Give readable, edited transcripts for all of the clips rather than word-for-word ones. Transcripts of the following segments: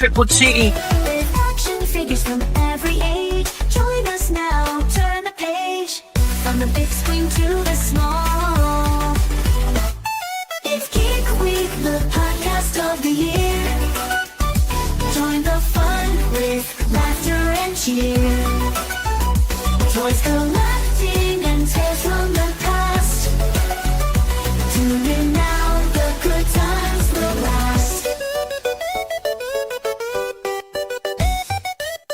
Triple G. With action figures from every age. Join us now, turn the page. From the big screen to the small. It's Geek Week, the podcast of the year. Join the fun with laughter and cheer. Toys collecting and tales from the past. Tune in now, the good times will last.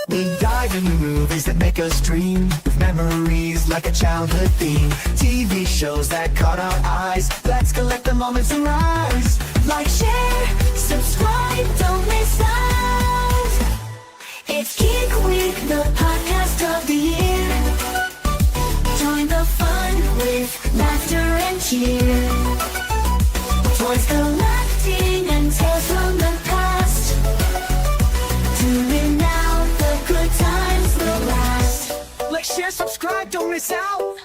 We dive into movies that make us dream, with memories like a childhood theme. TV shows that caught our eyes, let's collect the moments and rise. Like, share, subscribe, don't miss out. It's Geek Week, the podcast of the year. Join the fun with laughter and cheer. Toys collecting and tales from the past. Tune in now, the good times will last. Like, share, subscribe, don't miss out.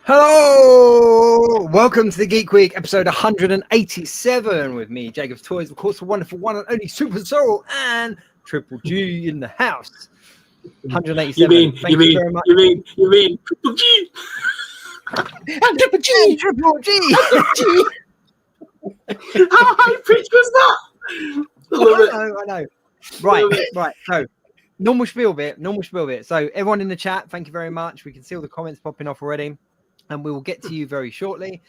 Hello! Welcome to the Geek Week, episode 187 with me, Jacob of Toys, of course, the wonderful one and only Super Sorrel and Triple G in the house. 187. You mean Triple G? And Triple G! Triple G! How high pitch was that? I know. Right. So, normal spiel bit. So, everyone in the chat, thank you very much. We can see all the comments popping off already. And we will get to you very shortly.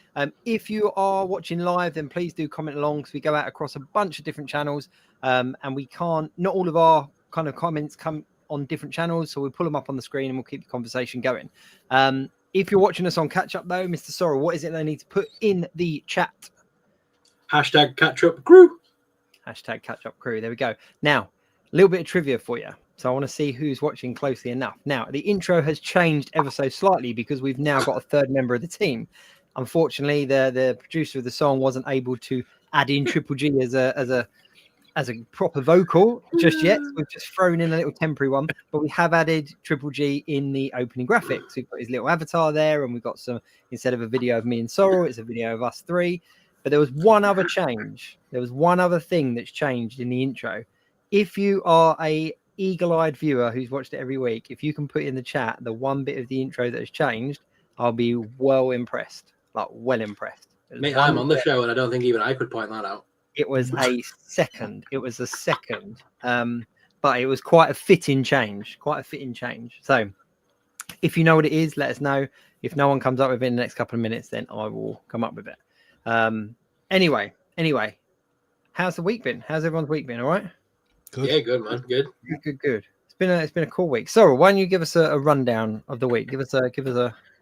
If you are watching live, then please do comment along because we go out across a bunch of different channels, and not all of our kind of comments come on different channels, so we'll pull them up on the screen and we'll keep the conversation going. If you're watching us on catch up though, Mr. Sorrel, what is it they need to put in the chat? Hashtag catch up crew. Hashtag catch up crew. There we go. Now, a little bit of trivia for you. So I want to see who's watching closely enough. Now, the intro has changed ever so slightly because we've now got a third member of the team. Unfortunately, the producer of the song wasn't able to add in Triple G as a proper vocal just yet. We've just thrown in a little temporary one, but we have added Triple G in the opening graphics. We've got his little avatar there, and we've got some, instead of a video of me and Sorrel, it's a video of us three. But there was one other change. There was one other thing that's changed in the intro. If you are a eagle-eyed viewer who's watched it every week, if you can put in the chat the one bit of the intro that has changed, I'll be well impressed. Mate, I'm on the show and I don't think even I could point that out. It was a second, but it was quite a fitting change. So if you know what it is, let us know. If no one comes up with it in the next couple of minutes, then I will come up with it. Anyway, how's the week been? How's everyone's week been? All right? Good. Yeah, good, man. Good. It's been a cool week. So why don't you give us a rundown of the week? Give us a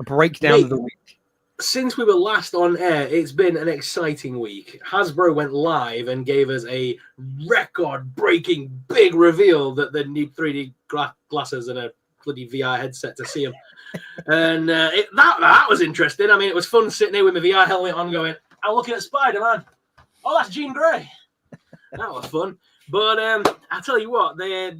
breakdown of the week. Since we were last on air, it's been an exciting week. Hasbro went live and gave us a record-breaking big reveal that they need 3D glasses and a bloody VR headset to see them. And that was interesting. I mean, it was fun sitting here with my VR helmet on going, I'm looking at Spider-Man. Oh, that's Jean Grey. That was fun. But I'll tell you what, they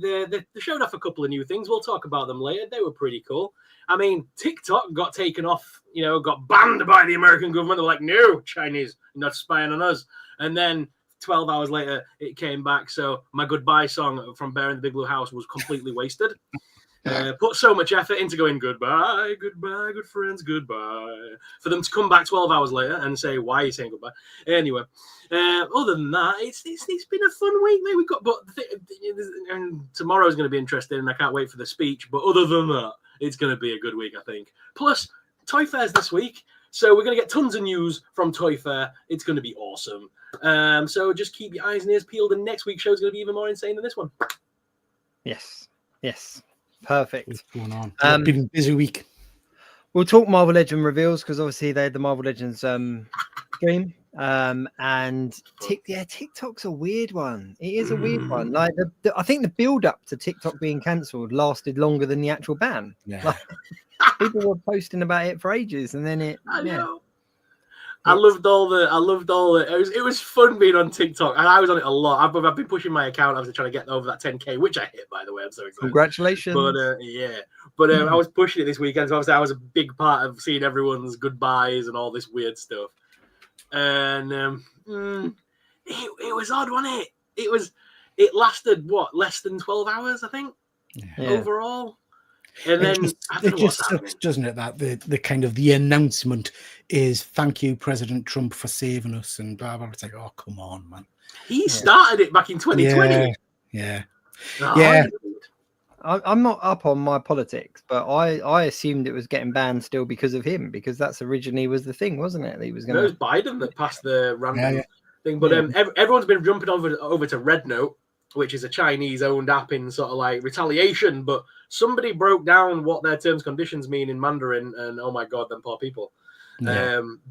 showed off a couple of new things. We'll talk about them later. They were pretty cool. I mean, TikTok got taken off, got banned by the American government. They're like, no, Chinese, you're not spying on us. And then 12 hours later, it came back. So my goodbye song from Bear in the Big Blue House was completely wasted. Put so much effort into going, goodbye, good friends, goodbye. For them to come back 12 hours later and say, why are you saying goodbye? Anyway, other than that, it's been a fun week, mate. And tomorrow's going to be interesting, and I can't wait for the speech. But other than that, it's going to be a good week, I think. Plus, Toy Fair's this week, so we're going to get tons of news from Toy Fair. It's going to be awesome. So just keep your eyes and ears peeled, and next week's show is going to be even more insane than this one. Yes. Perfect. What's going on? Been a busy week. We'll talk Marvel Legends reveals because obviously they had the Marvel Legends stream. And TikTok's a weird one. It is a weird one. Like I think the build up to TikTok being cancelled lasted longer than the actual ban. Yeah. Like, people were posting about it for ages, and then I know. I loved all the. It was fun being on TikTok, and I was on it a lot. I've been pushing my account. I was trying to get over that 10K, which I hit, by the way. I'm so excited. Congratulations! But I was pushing it this weekend, so obviously I was a big part of seeing everyone's goodbyes and all this weird stuff. And it was odd, wasn't it? It lasted less than 12 hours, I think, overall. And then it just sucks, doesn't it? That the kind of the announcement is "Thank you, President Trump, for saving us," and blah blah. It's like, oh, come on, man. He started it back in 2020. Yeah. I'm not up on my politics, but I assumed it was getting banned still because of him, because that's originally was the thing, wasn't it? He was going. It was Biden that passed the random thing, but everyone's been jumping over to Red Note, which is a Chinese-owned app in sort of like retaliation. But somebody broke down what their terms and conditions mean in Mandarin, and oh my god, them poor people.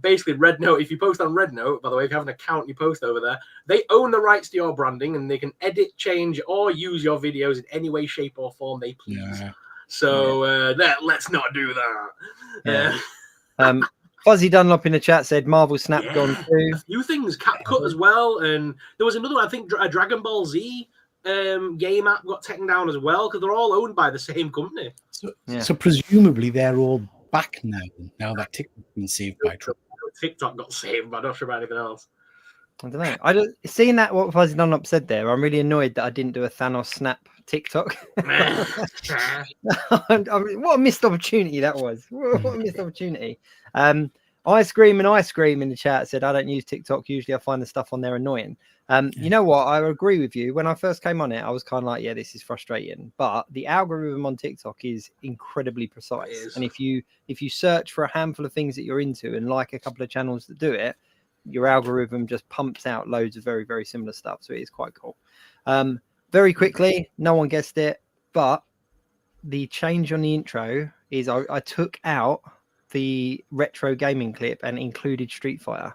Basically, Red Note, if you post on Red Note, by the way, if you have an account and you post over there, they own the rights to your branding and they can edit, change, or use your videos in any way, shape, or form they please. So let's not do that. Fuzzy Dunlop in the chat said Marvel Snap gone too. A few things, CapCut as well, and there was another one, I think a Dragon Ball Z game app got taken down as well, because they're all owned by the same company. So presumably they're all back now that TikTok's been saved by Trump. TikTok got saved, but I'm not sure about anything else. I don't know. Seeing that what Fuzzy Dunlop said there, I'm really annoyed that I didn't do a Thanos Snap TikTok. What a missed opportunity that was. What a missed opportunity. Ice Cream in the chat said, I don't use TikTok. Usually I find the stuff on there annoying. You know what? I agree with you. When I first came on it, I was kind of like, yeah, this is frustrating. But the algorithm on TikTok is incredibly precise. And if you search for a handful of things that you're into and like a couple of channels that do it, your algorithm just pumps out loads of very, very similar stuff. So it is quite cool. Very quickly, no one guessed it, but the change on the intro is I took out the retro gaming clip and included Street Fighter.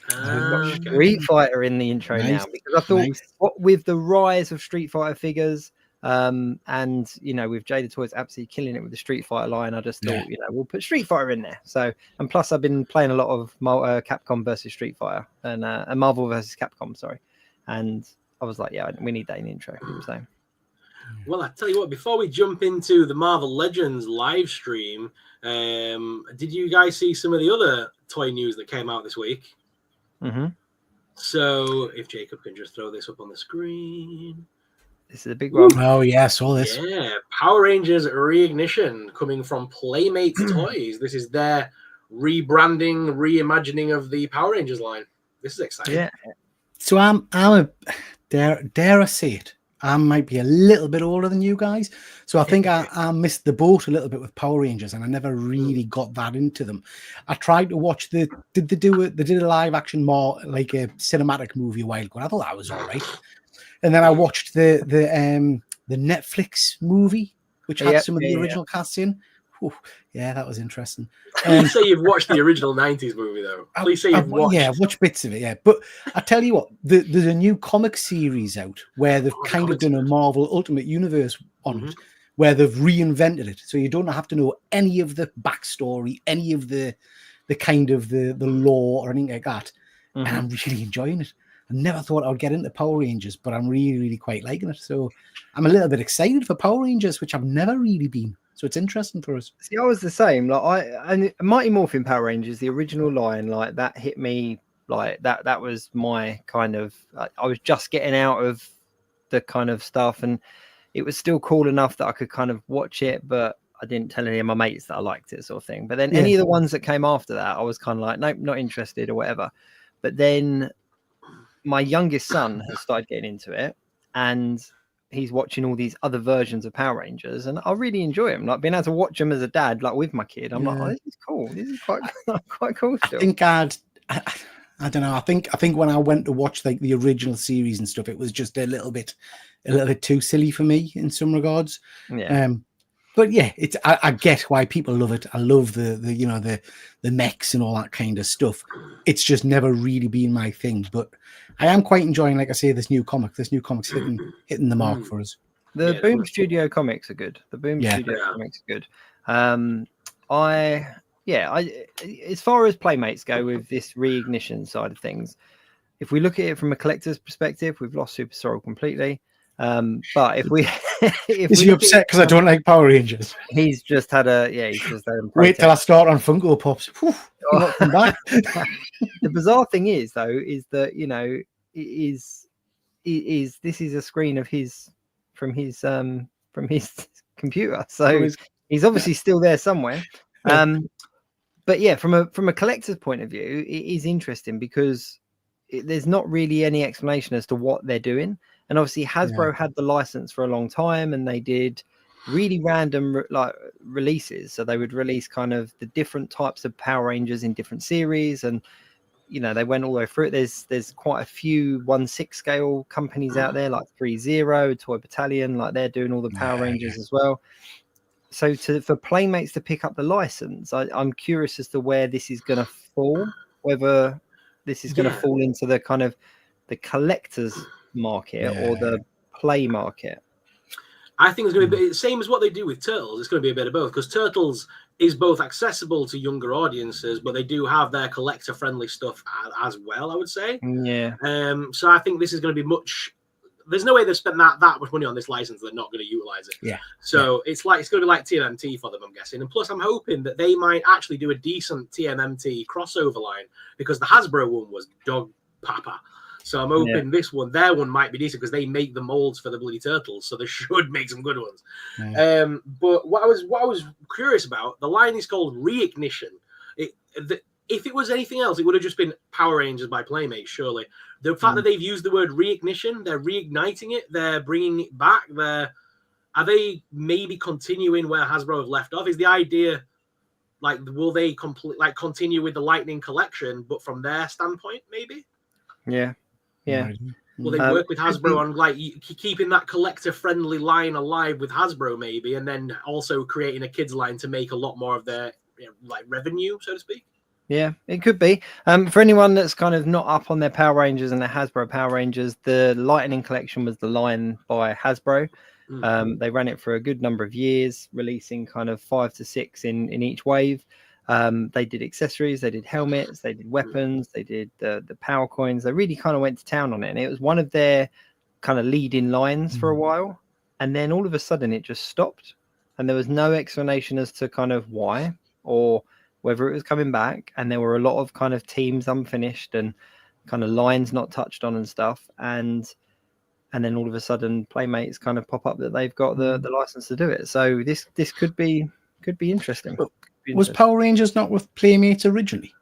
We've got Street Fighter in the intro now, because I thought what with the rise of Street Fighter figures, and with Jada Toys absolutely killing it with the Street Fighter line, I just thought we'll put Street Fighter in there. So, and plus I've been playing a lot of Capcom versus Street Fighter and Marvel versus Capcom, sorry, and I was like, yeah, we need that in the intro. So. Well, I tell you what, before we jump into the Marvel Legends live stream, did you guys see some of the other toy news that came out this week? Mm-hmm. So if Jacob can just throw this up on the screen. This is a big one. Oh, yeah, I saw this. Yeah, Power Rangers Reignition coming from Playmates Toys. This is their rebranding, reimagining of the Power Rangers line. This is exciting. Yeah. So I'm a dare I say it, I might be a little bit older than you guys. So I think I missed the boat a little bit with Power Rangers, and I never really got that into them. I tried to watch they did a live action, more like a cinematic movie a while ago. I thought that was all right. And then I watched the Netflix movie, which had some of the original cast in. Whew, yeah, that was interesting. Please say you've watched the original 90s movie, though. Please say you've watched. Yeah, watch bits of it, yeah. But I tell you what, there's a new comic series out where they've kind of done a Marvel Ultimate Universe on it, where they've reinvented it. So you don't have to know any of the backstory, any of the kind of the lore or anything like that. And I'm really enjoying it. I never thought I would get into Power Rangers, but I'm really, really quite liking it. So I'm a little bit excited for Power Rangers, which I've never really been. So it's interesting for us. See, I was the same. And Mighty Morphin Power Rangers, the original line, like that hit me like that. That was my kind of. I was just getting out of the kind of stuff, and it was still cool enough that I could kind of watch it, but I didn't tell any of my mates that I liked it, sort of thing. But then any of the ones that came after that, I was kind of like, nope, not interested or whatever. But then my youngest son has started getting into it, and he's watching all these other versions of Power Rangers, and I really enjoy them. Like being able to watch them as a dad, like with my kid, I'm like, oh, this is cool. This is quite cool. Still. I think I don't know. I think when I went to watch like the original series and stuff, it was just a little bit too silly for me in some regards. Yeah. But yeah, I get why people love it. I love the mechs and all that kind of stuff. It's just never really been my thing. But I am quite enjoying, like I say, this new comic. This new comic's hitting the mark for us. The Boom Studio comics are good. The Boom Studio comics are good. as far as Playmates go with this reignition side of things, if we look at it from a collector's perspective, we've lost Super Sorrel completely. But if we is he upset because I don't like Power Rangers? He's just had he's just had a wait till I start on Funko Pops. Whew, not come back. The bizarre thing is though, is that this is a screen of his from his computer, so he's obviously still there somewhere. But yeah, from a collector's point of view, it is interesting because there's not really any explanation as to what they're doing. And obviously Hasbro had the license for a long time, and they did really random releases. So they would release kind of the different types of Power Rangers in different series, and they went all the way through it. There's quite a few 1/6 scale companies out there, like 3-0, Toy Battalion, like they're doing all the Power Rangers as well. So for Playmates to pick up the license, I'm curious as to where this is going to fall, whether this is going to fall into the kind of the collector's market or the play market. I think it's going to be the same as what they do with Turtles. It's going to be a bit of both, because Turtles is both accessible to younger audiences, but they do have their collector-friendly stuff as well, I would say. Yeah. So I think this is going to be much... There's no way they've spent that much money on this license. They're not going to utilize it. Yeah. So it's going to be like TMNT for them, I'm guessing. And plus, I'm hoping that they might actually do a decent TMNT crossover line, because the Hasbro one was dog papa. So I'm hoping their one might be decent, because they make the molds for the bloody Turtles, so they should make some good ones. Yeah. But what I was curious about, the line is called Reignition. If it was anything else, it would have just been Power Rangers by Playmates, surely. The fact that they've used the word reignition, they're reigniting it, they're bringing it back. Are they maybe continuing where Hasbro have left off? Is the idea, will they continue with the Lightning collection, but from their standpoint, maybe? Yeah. Yeah. Will they work with Hasbro on keeping that collector-friendly line alive with Hasbro, maybe, and then also creating a kids line to make a lot more of their revenue, so to speak? Yeah, it could be. For anyone that's kind of not up on their Power Rangers and their Hasbro Power Rangers, the Lightning collection was the line by Hasbro. They ran it for a good number of years, releasing kind of 5 to 6 in each wave. They did accessories, they did helmets, they did weapons, they did the power coins. They really kind of went to town on it, and it was one of their kind of leading lines for a while. And then all of a sudden it just stopped, and there was no explanation as to kind of why or whether it was coming back. And there were a lot of kind of teams unfinished and kind of lines not touched on and stuff. And then all of a sudden Playmates kind of pop up that they've got the license to do it. So this could be interesting. Was Power Rangers not with Playmates originally?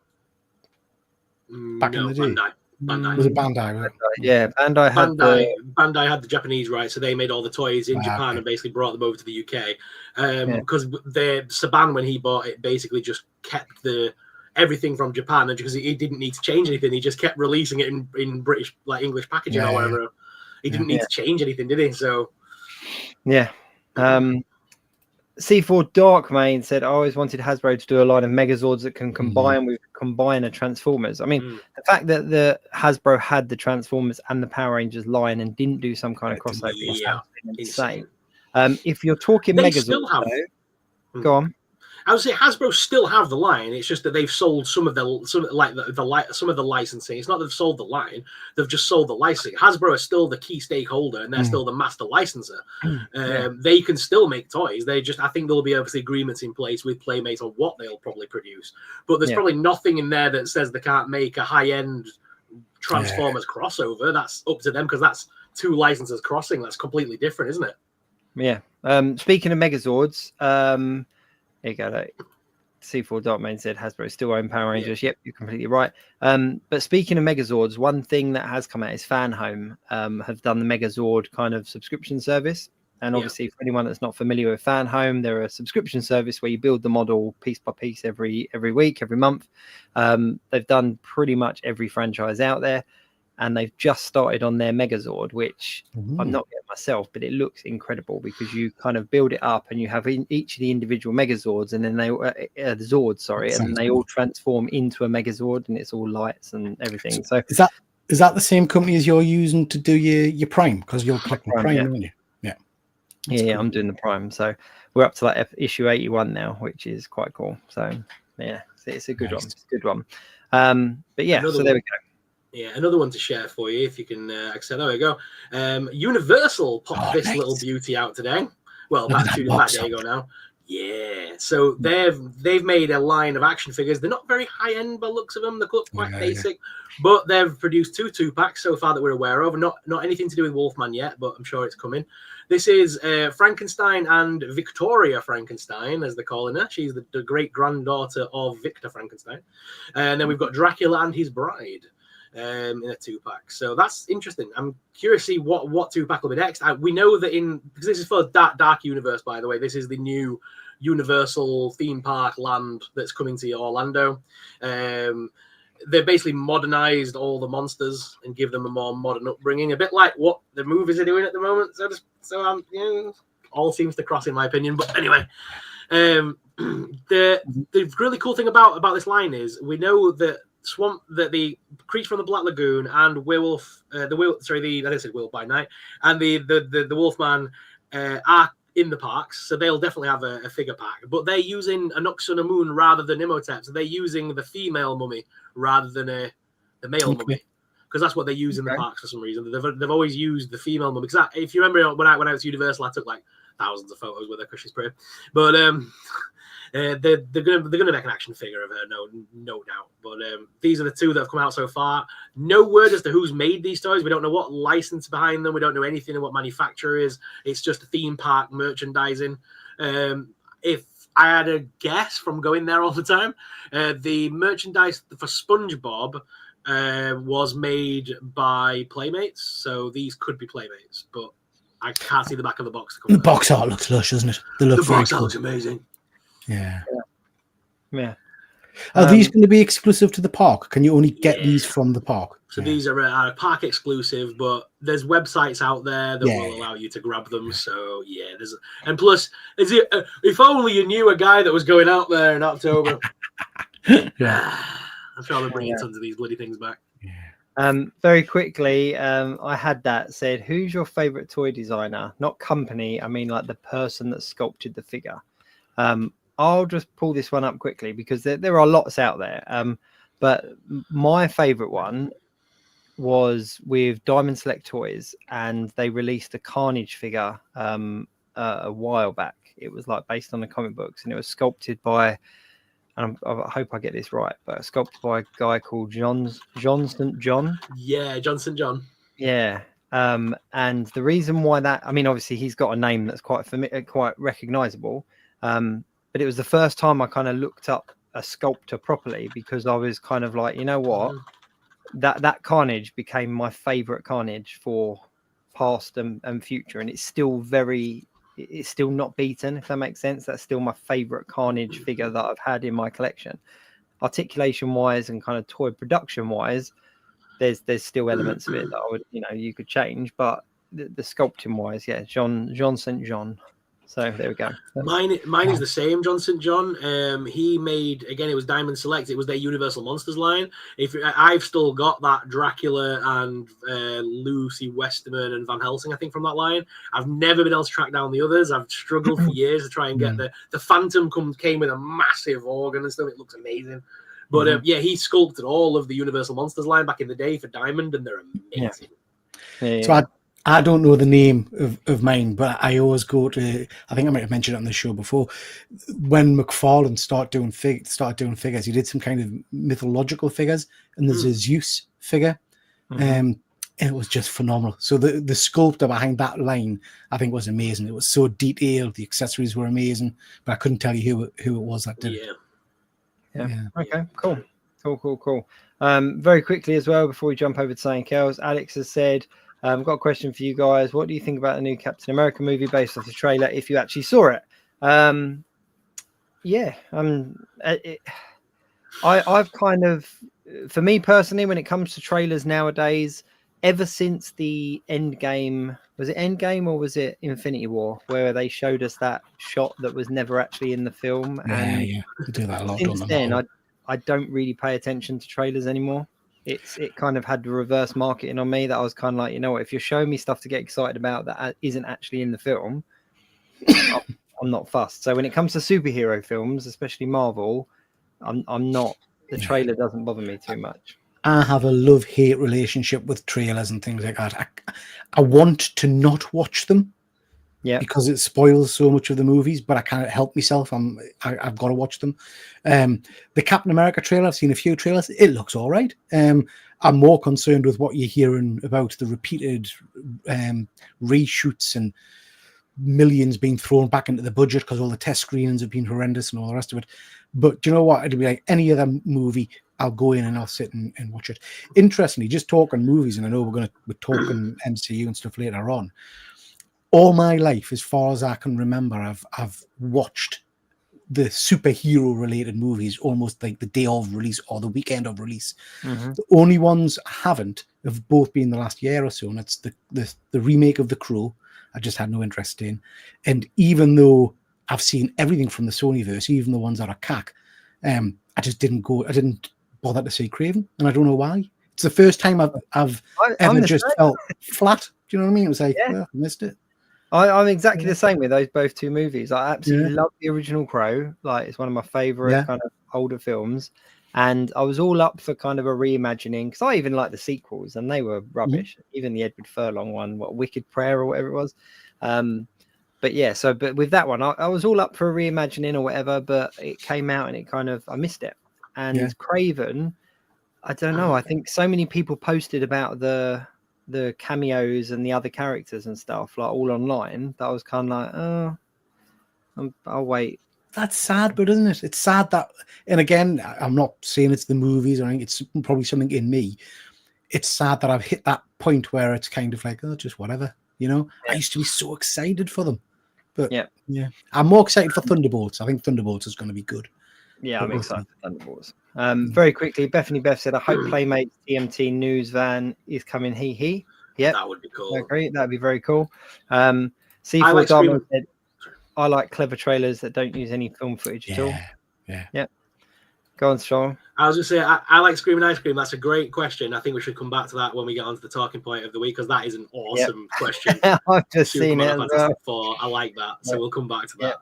Back in the day? Bandai. Was it Bandai? Right? Yeah, Bandai had the Japanese rights, so they made all the toys in Japan and basically brought them over to the UK. Because Saban, when he bought it, basically just kept everything from Japan, and because he didn't need to change anything, he just kept releasing it in British, English packaging or whatever. He didn't need to change anything, did he? So C4 Darkmane said, I always wanted Hasbro to do a line of Megazords that can combine with Combiner Transformers. I mean, the fact that the Hasbro had the Transformers and the Power Rangers line and didn't do some kind of crossover is insane. If you're talking Megazords, go on. I would say Hasbro still have the line. It's just that they've sold some of the licensing. It's not that they've sold the line; they've just sold the licensing. Hasbro is still the key stakeholder, and they're still the master licenser. They can still make toys. I think there'll be obviously agreements in place with Playmates on what they'll probably produce. But there's probably nothing in there that says they can't make a high-end Transformers crossover. That's up to them, because that's two licenses crossing. That's completely different, isn't it? Yeah. Speaking of Megazords, there you go. C4 Darkmane said Hasbro still own Power Rangers. Yep, you're completely right. But speaking of Megazords, one thing that has come out is Fan Home have done the Megazord kind of subscription service. And obviously, for anyone that's not familiar with Fan Home, they're a subscription service where you build the model piece by piece every week, every month. They've done pretty much every franchise out there. And they've just started on their Megazord, which I'm not getting myself, but it looks incredible, because you kind of build it up and you have each of the individual Megazords, and then they all transform into a Megazord, and it's all lights and everything. So is that the same company as you're using to do your Prime? Because you're collecting Prime, aren't you? Yeah, I'm doing the Prime. So we're up to issue 81 now, which is quite cool. So Yeah, it's a good Nice. one. It's a good one. But yeah, Another so there one. we go. Yeah, another one to share for you if you can accept. There we go. Universal popped this nice. little beauty out today. Well, Look at about that two box day art. ago now. Yeah, so they've made a line of action figures. They're not very high end by the looks of them. They look quite Yeah, basic, but they've produced two packs so far that we're aware of. Not anything to do with Wolfman yet, but I'm sure it's coming. This is Frankenstein and Victoria Frankenstein, as they're calling her. She's the great granddaughter of Victor Frankenstein, and then we've got Dracula and his bride. In a 2-pack, so that's interesting. I'm curious to see what 2-pack will be next. We know that because this is for Dark Universe, by the way. This is the new Universal theme park land that's coming to Orlando. They've basically modernized all the monsters and give them a more modern upbringing, a bit like what the movies are doing at the moment. All seems to cross in my opinion. But anyway, the really cool thing about this line is we know that the creature from the Black Lagoon and werewolf, I said werewolf by night, and the Wolfman are in the parks, so they'll definitely have a figure pack. But they're using a Noxunamun rather than Imhotep, so they're using the female mummy rather than the male mummy, because that's what they use in the parks for some reason. They've always used the female mummy. Because if you remember when I was to Universal, I took like thousands of photos with her because she's pretty. But they're gonna make an action figure of her, no doubt. But these are the two that have come out so far. No word as to who's made these toys. We don't know what license behind them. We don't know anything of what manufacturer is. It's just theme park merchandising. If I had a guess from going there all the time, the merchandise for SpongeBob was made by Playmates, so these could be Playmates, but I can't see the back of the box. The box art looks lush, doesn't it? The box art looks amazing. Yeah. Yeah. Are these going to be exclusive to the park? Can you only get these from the park? So these are park exclusive, but there's websites out there that will allow you to grab them. So and plus, if only you knew a guy that was going out there in October. I'm sure they're bringing tons of these bloody things back. Very quickly, I had that said, who's your favorite toy designer? Not company, I mean like the person that sculpted the figure. I'll just pull this one up quickly because there are lots out there. But my favorite one was with Diamond Select Toys, and they released a Carnage figure a while back. It was like based on the comic books, and it was sculpted by, and I hope I get this right, but sculpted by a guy called John St. John. Yeah, John St. John. Yeah. And the reason why that, I mean, obviously he's got a name that's quite familiar, quite recognizable. But it was the first time I kind of looked up a sculptor properly, because I was kind of like, you know what, that Carnage became my favorite Carnage for past and future, and it's still not beaten, if that makes sense. That's still my favorite Carnage figure that I've had in my collection. Articulation wise and kind of toy production wise, there's still elements of it that I would, you could change, but the sculpting wise, John St. John. So there we go. Mine is the same, John St. John. He made, again, it was Diamond Select. It was their Universal Monsters line. I've still got that Dracula and Lucy Westerman and Van Helsing, I think, from that line. I've never been able to track down the others. I've struggled for years to try and get the Phantom came with a massive organ and stuff. It looks amazing. But he sculpted all of the Universal Monsters line back in the day for Diamond, and they're amazing. Yeah. So I don't know the name of mine, but I always go to, I think I might have mentioned it on the show before, when McFarlane started doing figures, he did some kind of mythological figures, and there's a Zeus figure, and it was just phenomenal. So the sculptor behind that line, I think, was amazing. It was so detailed, the accessories were amazing, but I couldn't tell you who it was that did it. Yeah. Okay, cool. Very quickly as well, before we jump over to something else, Alex has said, I've got a question for you guys. What do you think about the new Captain America movie based off the trailer, if you actually saw it? I've kind of, for me personally, when it comes to trailers nowadays, ever since the Endgame, was it Endgame or was it Infinity War, where they showed us that shot that was never actually in the film? They do that a lot. Since then, I don't really pay attention to trailers anymore. It kind of had the reverse marketing on me, that I was kind of like, if you're showing me stuff to get excited about that isn't actually in the film, I'm not fussed. So when it comes to superhero films, especially Marvel, I'm not. The trailer doesn't bother me too much. I have a love-hate relationship with trailers and things like that. I want to not watch them because it spoils so much of the movies, but I can't help myself. I've got to watch them. The Captain America trailer, I've seen a few trailers. It looks all right. I'm more concerned with what you're hearing about the repeated reshoots and millions being thrown back into the budget because all the test screenings have been horrendous and all the rest of it. But do you know what? It'll be like any other movie. I'll go in and I'll sit and watch it. Interestingly, just talking movies, and I know we're talking MCU and stuff later on. All my life, as far as I can remember, I've watched the superhero related movies almost like the day of release or the weekend of release. The only ones I haven't have both been the last year or so, and it's the remake of The Crow. I just had no interest in. And even though I've seen everything from the Sonyverse, even the ones that are cack, I didn't bother to see Craven, and I don't know why. It's the first time I've ever just felt flat. Do you know what I mean? It was like, well, I missed it. I'm exactly the same with those both two movies. I absolutely love the original Crow. Like, it's one of my favorite kind of older films. And I was all up for kind of a reimagining, because I even like the sequels, and they were rubbish. Even the Edward Furlong one, Wicked Prayer or whatever it was. But with that one, I was all up for a reimagining or whatever, but it came out and I missed it. And Craven, I don't know. I think so many people posted about the cameos and the other characters and stuff, like all online, that I was kind of like, I'll wait. That's sad, but isn't it? It's sad that, and again, I'm not saying it's the movies, I think it's probably something in me. It's sad that I've hit that point where it's kind of like, just whatever, you know? I used to be so excited for them. But I'm more excited for Thunderbolts. I think Thunderbolts is going to be good. Yeah, I'm excited for Thunderbolts. Very quickly, Bethany Beth said, I hope Playmates TMT news van is coming. Yep. That would be cool. I agree. That'd be very cool. C4 Diamond said, I like clever trailers that don't use any film footage at all. Yeah. Go on, Sean. I was just saying, I like Screaming Ice Cream. That's a great question. I think we should come back to that when we get onto the talking point of the week, because that is an awesome question. I've just seen it. I like that. So we'll come back to that.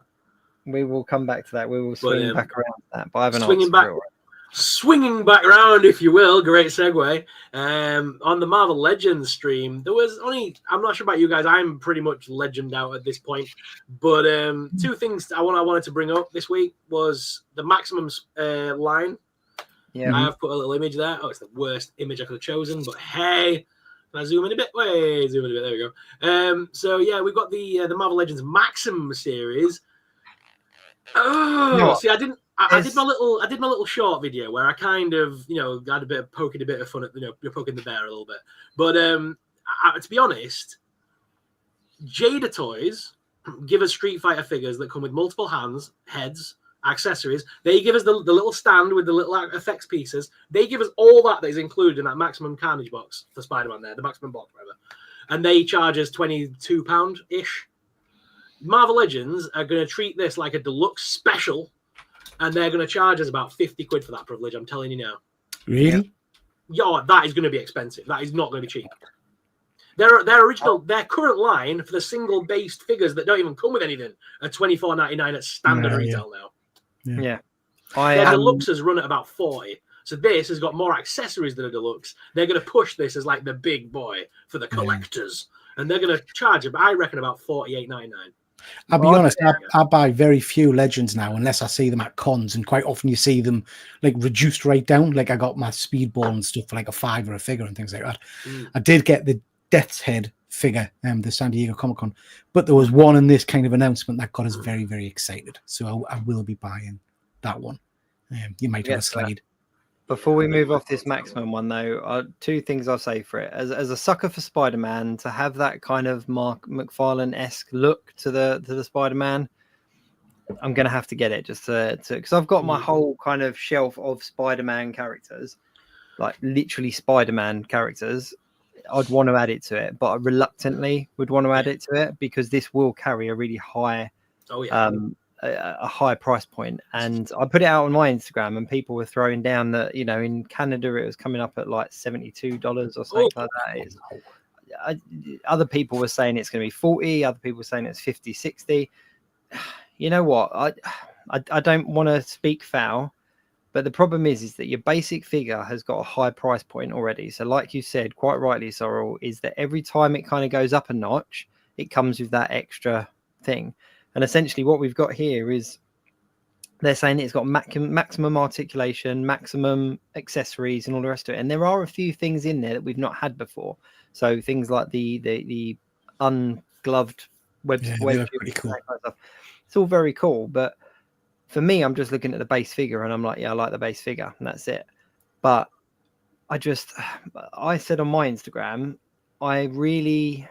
We will come back to that. We will swing back around to that. But I haven't swinging back around, if you will. Great segue. On the Marvel Legends stream, there was only, I'm not sure about you guys, I'm pretty much legend out at this point, but two things I wanted to bring up this week was the Maximum line. I have put a little image there. It's the worst image I could have chosen, but hey, can I zoom in a bit? Zoom in a bit. There we go. So yeah, we've got the Marvel Legends Maximum series. See, I did my little short video where I kind of, had a bit of poking a bit of fun at, you're poking the bear a little bit. But to be honest, Jada Toys give us Street Fighter figures that come with multiple heads, accessories. They give us the little stand with the little effects pieces. They give us all that is included in that Maximum Carnage box for Spider-Man there, the Maximum box, whatever. And they charge us £22-ish. Marvel Legends are going to treat this like a deluxe special, and they're going to charge us about 50 quid for that privilege. I'm telling you now. Really? Yeah, that is going to be expensive. That is not going to be cheap. Their current line for the single-based figures that don't even come with anything are $24.99 at standard retail now. Yeah. Their deluxes run at about 40. So this has got more accessories than a deluxe. They're going to push this as like the big boy for the collectors, and they're going to charge, I reckon, about $48.99. I'll be honest, I buy very few Legends now unless I see them at cons, and quite often you see them like reduced right down. Like I got my Speedball and stuff for like a $5 a figure and things like that. I did get the Death's Head figure, the San Diego Comic-Con, but there was one in this kind of announcement that got us very, very excited. So I will be buying that one. You might have a slide. Before we move off this Maximum one, though, two things I'll say for it. As a sucker for Spider-Man, to have that kind of Mark McFarlane-esque look to the Spider-Man, I'm going to have to get it just to because I've got my whole kind of shelf of Spider-Man characters, like literally Spider-Man characters. I'd want to add it to it, but I reluctantly would want to add it to it because this will carry a really high a high price point. And I put it out on my Instagram and people were throwing down that, in Canada it was coming up at like $72 or something like that. Other people were saying it's going to be 40, other people were saying it's 50, 60. You know what? I don't want to speak foul, But the problem is that your basic figure has got a high price point already. So like you said, quite rightly, Sorrel, is that every time it kind of goes up a notch, it comes with that extra thing. And essentially what we've got here is they're saying it's got maximum articulation, maximum accessories, and all the rest of it. And there are a few things in there that we've not had before. So things like the ungloved web pretty cool. kind of stuff. It's all very cool, but for me, I'm just looking at the base figure and I'm like, yeah, I like the base figure, and that's it. But I said on my Instagram, I'm really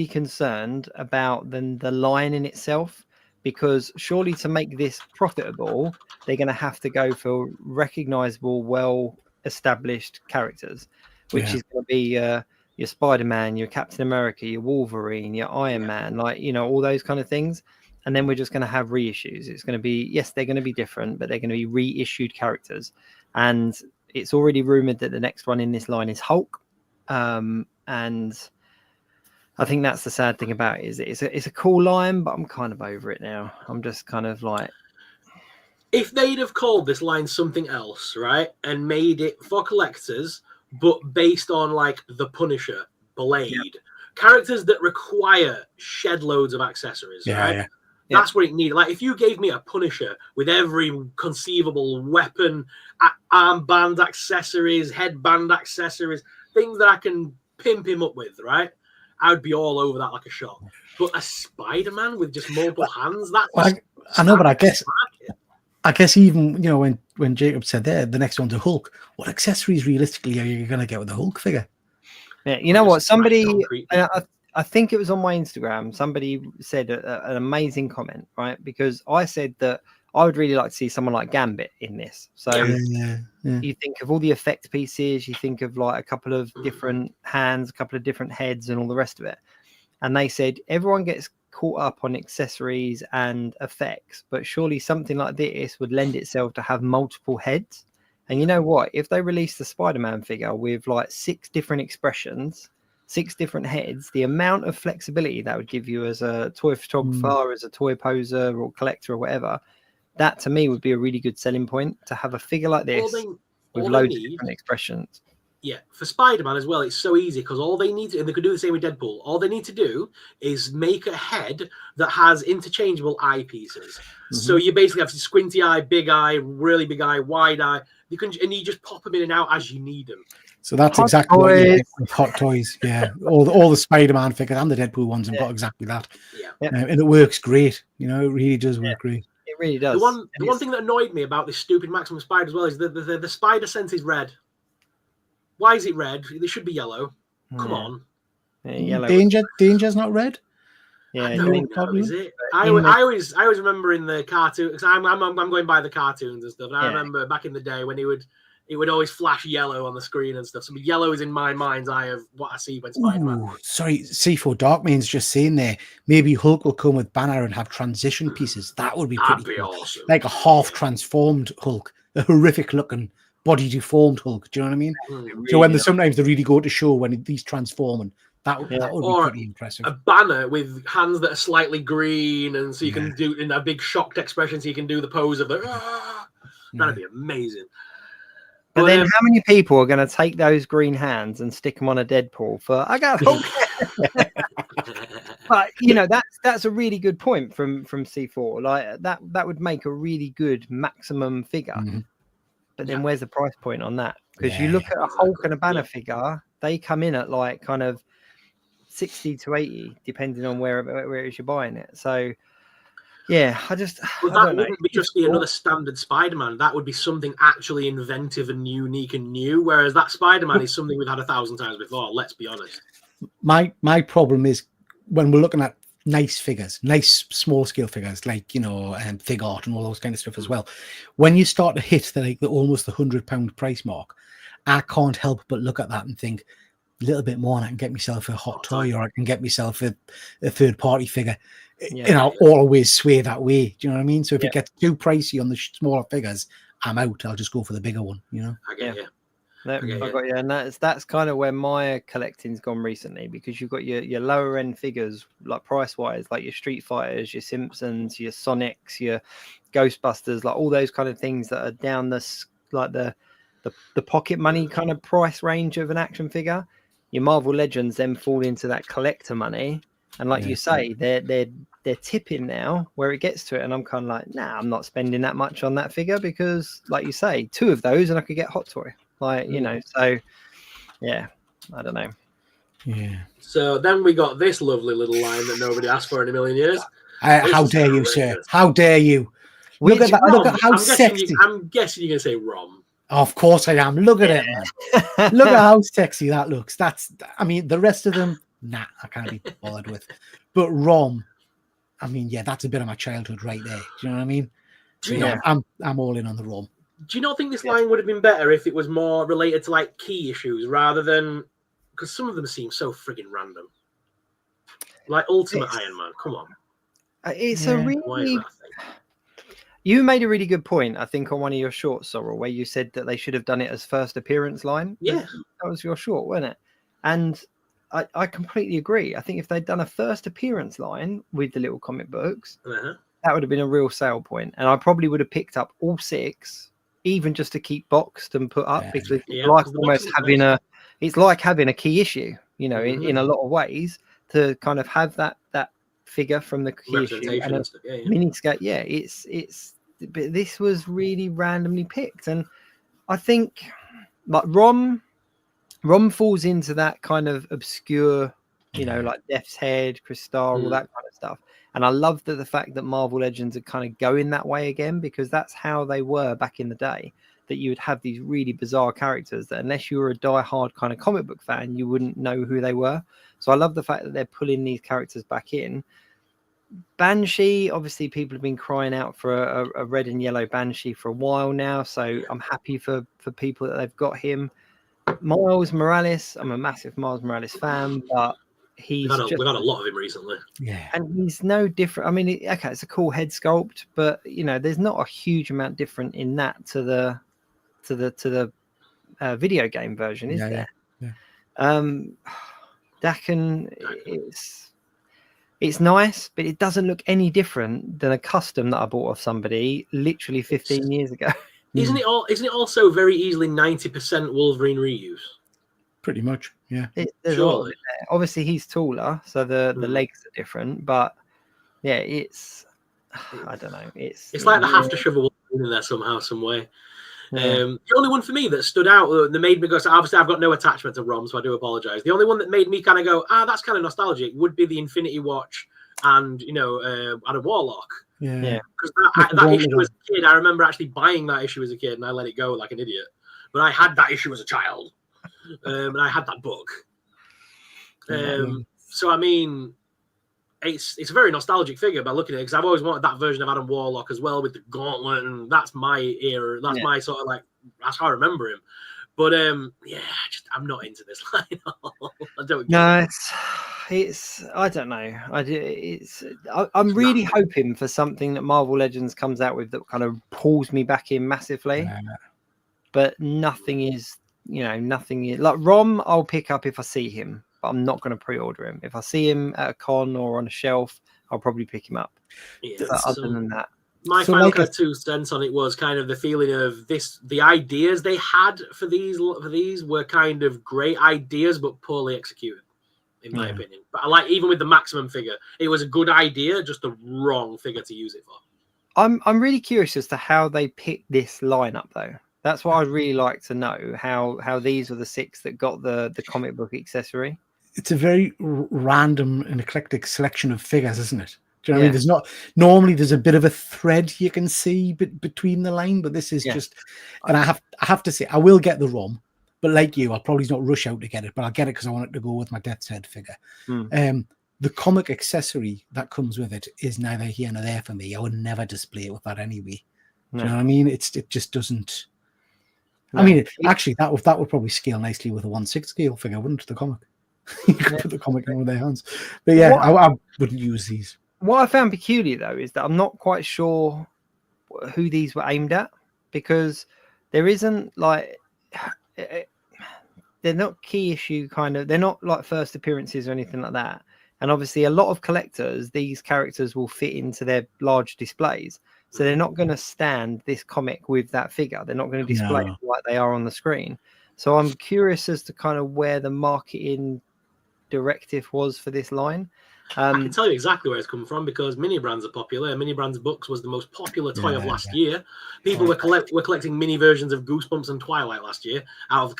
concerned about the line in itself, because surely to make this profitable, they're going to have to go for recognizable, well-established characters, which is going to be your Spider-Man, your Captain America, your Wolverine, your Iron Man, like, you know, all those kind of things. And then we're just going to have reissues. It's going to be, yes, they're going to be different, but they're going to be reissued characters. And it's already rumored that the next one in this line is Hulk. And I think that's the sad thing about it, is it's a cool line, but I'm kind of over it now. I'm just kind of like, if they'd have called this line something else, right, and made it for collectors, but based on like the Punisher, Blade, characters that require shed loads of accessories, right? That's what it needed. Like if you gave me a Punisher with every conceivable weapon, armband accessories, headband accessories, things that I can pimp him up with, right? I would be all over that like a shot. But a Spider-Man with just multiple hands, that's I know, but I guess even, you know, when Jacob said there, the next one's a Hulk, what accessories realistically are you going to get with the Hulk figure? Yeah, you know what? Somebody, I think it was on my Instagram, somebody said an amazing comment, right? Because I said that I would really like to see someone like Gambit in this. So you think of all the effect pieces, you think of like a couple of different hands, a couple of different heads, and all the rest of it. And they said everyone gets caught up on accessories and effects, but surely something like this would lend itself to have multiple heads. And you know what? If they release the Spider-Man figure with like 6 different expressions, 6 different heads, the amount of flexibility that would give you as a toy photographer, as a toy poser or collector or whatever, that to me would be a really good selling point, to have a figure like this with loads of different expressions. Yeah, for Spider-Man as well, it's so easy because all they need to, and they could do the same with Deadpool, all they need to do is make a head that has interchangeable eye pieces. So you basically have squinty eye, big eye, really big eye, wide eye. You can, and you just pop them in and out as you need them. So that's exactly what you get with Hot Toys. Yeah, all the Spider-Man figures and the Deadpool ones have got exactly that. And it works great. You know, it really does work great. It really does. The one thing that annoyed me about this stupid Maximum Spider as well is the spider sense is red. Why is it red? It should be yellow. Come on. Yellow. Danger's not red. Yeah, I don't know, is it? I always remember in the cartoon, because I'm going by the cartoons and stuff. And I remember back in the day when it would always flash yellow on the screen and stuff. So yellow is in my mind's eye of what I see when Spider-Man. Sorry, C4 Darkman's just saying there. Maybe Hulk will come with Banner and have transition pieces. That would be pretty cool. Awesome. Like a half transformed Hulk, a horrific looking body deformed Hulk. Do you know what I mean? So when sometimes they really go to show when he's transforming, that would be pretty impressive. A Banner with hands that are slightly green, and so you can do in a big shocked expression, so you can do the pose of the. That'd be amazing. But then, how many people are going to take those green hands and stick them on a Deadpool for? I got Hulk. But you know, that's a really good point from C4. Like that would make a really good maximum figure. But then where's the price point on that? Because you look at a Hulk and a Banner figure, they come in at like kind of 60 to 80, depending on where it is you're buying it. So yeah, I don't wouldn't be just be another standard Spider-Man. That would be something actually inventive and unique and new. Whereas that Spider-Man is something we've had 1,000 times before. Let's be honest. My problem is when we're looking at nice figures, nice small scale figures like, you know, Fig Art and all those kind of stuff as well. When you start to hit the almost the £100 price mark, I can't help but look at that and think a little bit more, and I can get myself a hot toy, or I can get myself a third party figure. And I'll always sway that way. Do you know what I mean? So if it gets too pricey on the smaller figures, I'm out. I'll just go for the bigger one. You know. I get you. No, Okay, I got you, and that's kind of where my collecting's gone recently, because you've got your lower end figures, like price wise, like your Street Fighters, your Simpsons, your Sonics, your Ghostbusters, like all those kind of things that are down the pocket money kind of price range of an action figure. Your Marvel Legends then fall into that collector money, and like you say, they're tipping now where it gets to it, and I'm kind of like, nah, I'm not spending that much on that figure, because like you say, 2 of those and I could get Hot Toy. Like, you know, so yeah, I don't know. Yeah. So then we got this lovely little line that nobody asked for in a million years. How is dare you, sir? horrendous. How dare you? Look at that. Look at how sexy. I'm guessing you're going to say Rom. Of course I am. Look at it, man. Look at how sexy that looks. I mean, the rest of them, nah, I can't be bothered with. But Rom, I mean, yeah, that's a bit of my childhood right there. Do you know what I mean? So, yeah, I'm all in on the Rom. Do you not think this line would have been better if it was more related to like key issues rather than, because some of them seem so friggin' random, like Ultimate Iron Man? Come on, it's a really. Why is that a thing? You made a really good point, I think, on one of your shorts, Sorrel, where you said that they should have done it as first appearance line. Yeah, that was your short, wasn't it? And I completely agree. I think if they'd done a first appearance line with the little comic books, that would have been a real sale point, and I probably would have picked up all 6. Even just to keep boxed and put up, because it's like almost having it's like having a key issue, you know, in a lot of ways, to kind of have that figure from the key issue and a mini skate. Yeah, but this was really randomly picked, and I think like Rom falls into that kind of obscure, you know, like Death's Head, Crystal, all that kind of stuff. And I love the fact that Marvel Legends are kind of going that way again, because that's how they were back in the day, that you would have these really bizarre characters that unless you were a die-hard kind of comic book fan, you wouldn't know who they were. So I love the fact that they're pulling these characters back in. Banshee, obviously people have been crying out for a red and yellow Banshee for a while now, so I'm happy for people that they've got him. Miles Morales, I'm a massive Miles Morales fan, but we've had a lot of him recently. Yeah, and he's no different. I mean, it's a cool head sculpt, but you know, there's not a huge amount different in that to the video game version, is there? Dakin, it's nice, but it doesn't look any different than a custom that I bought off somebody literally 15 years ago. Isn't it also very easily 90% Wolverine reuse? Pretty much, yeah. There's a lot of it there. Obviously, he's taller, so the legs are different. But yeah, I don't know. It's like they have to shove a Wolverine in there somehow, some way. The only one for me that stood out, that made me go, so obviously I've got no attachment to Rom, so I do apologize. The only one that made me kind of go, that's kind of nostalgic, would be the Infinity Watch and, you know, Adam Warlock. Yeah. Because that issue as a kid, I remember actually buying that issue as a kid, and I let it go like an idiot. But I had that issue as a child, and I had that book. So I mean, it's a very nostalgic figure by looking at it, because I've always wanted that version of Adam Warlock as well, with the gauntlet, and that's my era. That's my sort of like, that's how I remember him. But I'm not into this line at all. I don't. No, it's I don't know. I'm really hoping for something that Marvel Legends comes out with that kind of pulls me back in massively. But nothing is like Rom. I'll pick up if I see him, but I'm not going to pre-order him. If I see him at a con or on a shelf, I'll probably pick him up. Other than that. My final kind of 2 cents on it was kind of the feeling of the ideas they had for these were kind of great ideas, but poorly executed, in my opinion. But I like, even with the Maximum figure, it was a good idea, just the wrong figure to use it for. I'm really curious as to how they picked this lineup, though. That's what I'd really like to know, how these are the 6 that got the comic book accessory. It's a very random and eclectic selection of figures, isn't it? Do you know what I mean? There's not normally there's a bit of a thread you can see between the line, but this is just. And I have to say, I will get the ROM, but like you, I'll probably not rush out to get it, but I'll get it because I want it to go with my Death's Head figure. The comic accessory that comes with it is neither here nor there for me. I would never display it with that anyway. Do you know what I mean? It just doesn't. No. I mean, actually, that would probably scale nicely with a 1/6 scale figure, wouldn't it? The comic. You could put the comic in with their hands, but yeah, I wouldn't use these. What I found peculiar, though, is that I'm not quite sure who these were aimed at, because there isn't like they're not key issue kind of. They're not like first appearances or anything like that. And obviously, a lot of collectors, these characters will fit into their large displays. So they're not going to stand this comic with that figure. They're not going to display No. it like they are on the screen. So I'm curious as to kind of where the marketing directive was for this line. I can tell you exactly where it's come from because mini brands are popular. Mini brands books was the most popular toy of last year. People were collecting mini versions of Goosebumps and Twilight last year out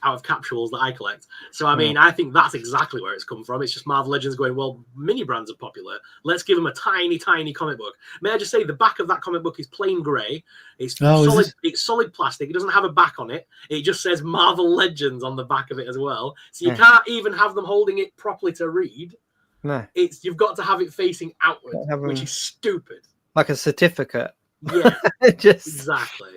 of capsules that I collect. So I mean, I think that's exactly where it's come from. It's just Marvel Legends going, well, mini brands are popular. Let's give them a tiny, tiny comic book. May I just say the back of that comic book is plain grey. It's solid. It's solid plastic. It doesn't have a back on it. It just says Marvel Legends on the back of it as well. So you can't even have them holding it properly to read. No, you've got to have it facing outward, which is stupid. Like a certificate. Yeah, just exactly.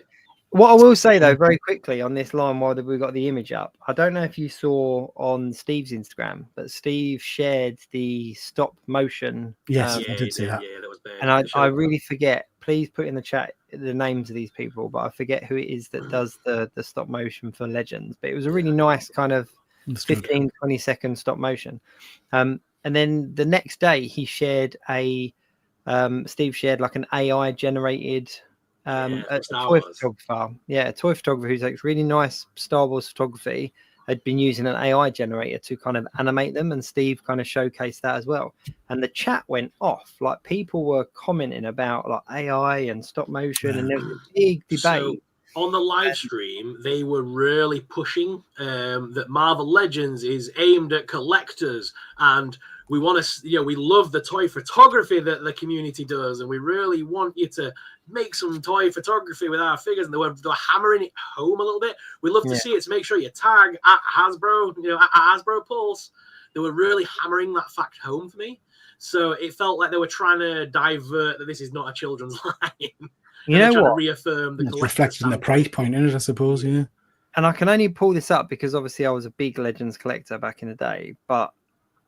What I will say though, very quickly on this line, while we've got the image up, I don't know if you saw on Steve's Instagram, but Steve shared the stop motion. Yes, I did see that. Yeah, that was bad. And I really forget. Please put in the chat the names of these people, but I forget who it is that does the stop motion for Legends. But it was a really nice kind of 15, 20-second stop motion. And then the next day, he shared Steve shared like an AI generated. A toy photographer, a toy photographer who's like really nice Star Wars photography had been using an AI generator to kind of animate them, and Steve kind of showcased that as well. And the chat went off, like people were commenting about like AI and stop motion, and there was a big debate. So on the live stream, they were really pushing that Marvel Legends is aimed at collectors, and we want to, we love the toy photography that the community does, and we really want you to make some toy photography with our figures. And they were hammering it home a little bit. We love to see it. So make sure you tag at Hasbro, at Hasbro Pulse. They were really hammering that fact home for me. So it felt like they were trying to divert that this is not a children's line. You know what? To reaffirm the reflecting the price point in it, I suppose. Yeah. And I can only pull this up because obviously I was a big Legends collector back in the day, but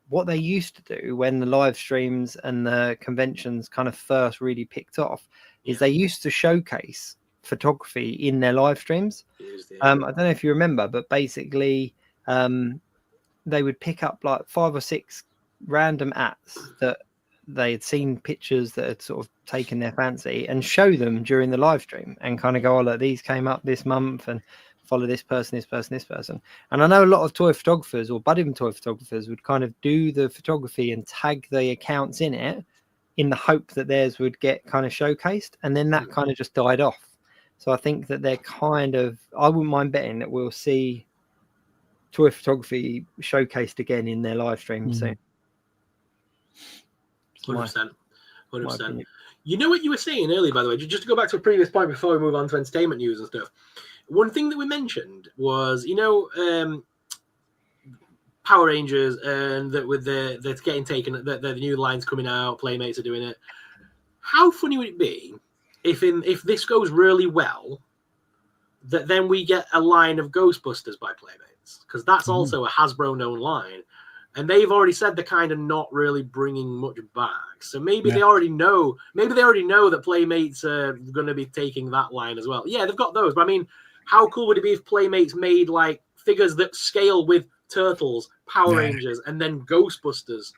what they used to do when the live streams and the conventions kind of first really picked off is they used to showcase photography in their live streams. I don't know if you remember, but basically they would pick up like 5 or 6 random acts that they had seen pictures that had sort of taken their fancy and show them during the live stream and kind of go, oh, look, these came up this month and follow this person, this person, this person. And I know a lot of toy photographers or budding toy photographers would kind of do the photography and tag the accounts in it in the hope that theirs would get kind of showcased. And then that kind of just died off. So I think that they're kind of, I wouldn't mind betting that we'll see toy photography showcased again in their live stream soon. 100%. 100%. You know what you were saying earlier, by the way, just to go back to a previous point before we move on to entertainment news and stuff. One thing that we mentioned was, Power Rangers, and that with that's getting taken, the new lines coming out, Playmates are doing it. How funny would it be if this goes really well, that then we get a line of Ghostbusters by Playmates, because that's also a Hasbro known line, and they've already said they're kind of not really bringing much back. So maybe they already know. Maybe they already know that Playmates are going to be taking that line as well. Yeah, they've got those, but I mean, how cool would it be if Playmates made like figures that scale with Turtles, Power Rangers, and then Ghostbusters?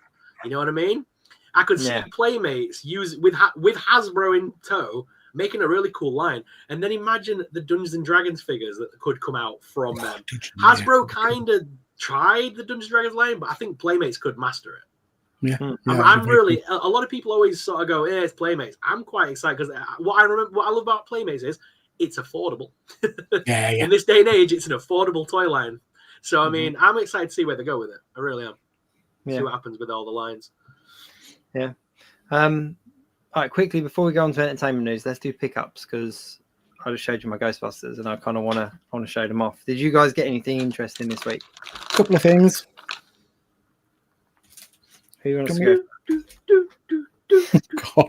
You know what I mean? I could see Playmates use with Hasbro in tow, making a really cool line, and then imagine the Dungeons and Dragons figures that could come out from them. Hasbro kind of tried the Dungeons and Dragons line, but I think Playmates could master it. Yeah, I'm really. A lot of people always sort of go, "Yeah, it's Playmates." I'm quite excited because what I love about Playmates is it's affordable. In this day and age, it's an affordable toy line. So I mean, I'm excited to see where they go with it. I really am. See what happens with all the lines. Yeah. All right, quickly before we go on to entertainment news, let's do pickups because I just showed you my Ghostbusters and I kind of want to show them off. Did you guys get anything interesting this week? A couple of things. Who wants to go? I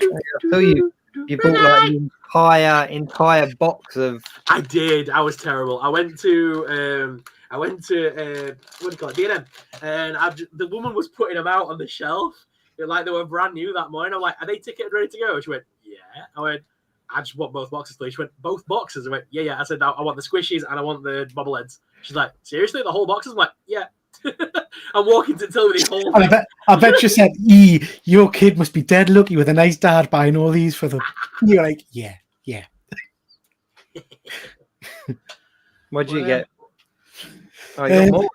feel you bought like the entire box of. I did. I was terrible. I went to what do you call it, D&M, and the woman was putting them out on the shelf. Like they were brand new that morning. I'm like, are they ticketed ready to go? She went, yeah. I went, I just want both boxes, please. She went, both boxes? I went, yeah. I said, I want the squishies and I want the bobbleheads. She's like, seriously? The whole boxes? I'm like, yeah. I'm walking to tell me the whole thing. I bet you said, your kid must be dead lucky with a nice dad buying all these for them. You're like, yeah. What did you get? Oh, you're more.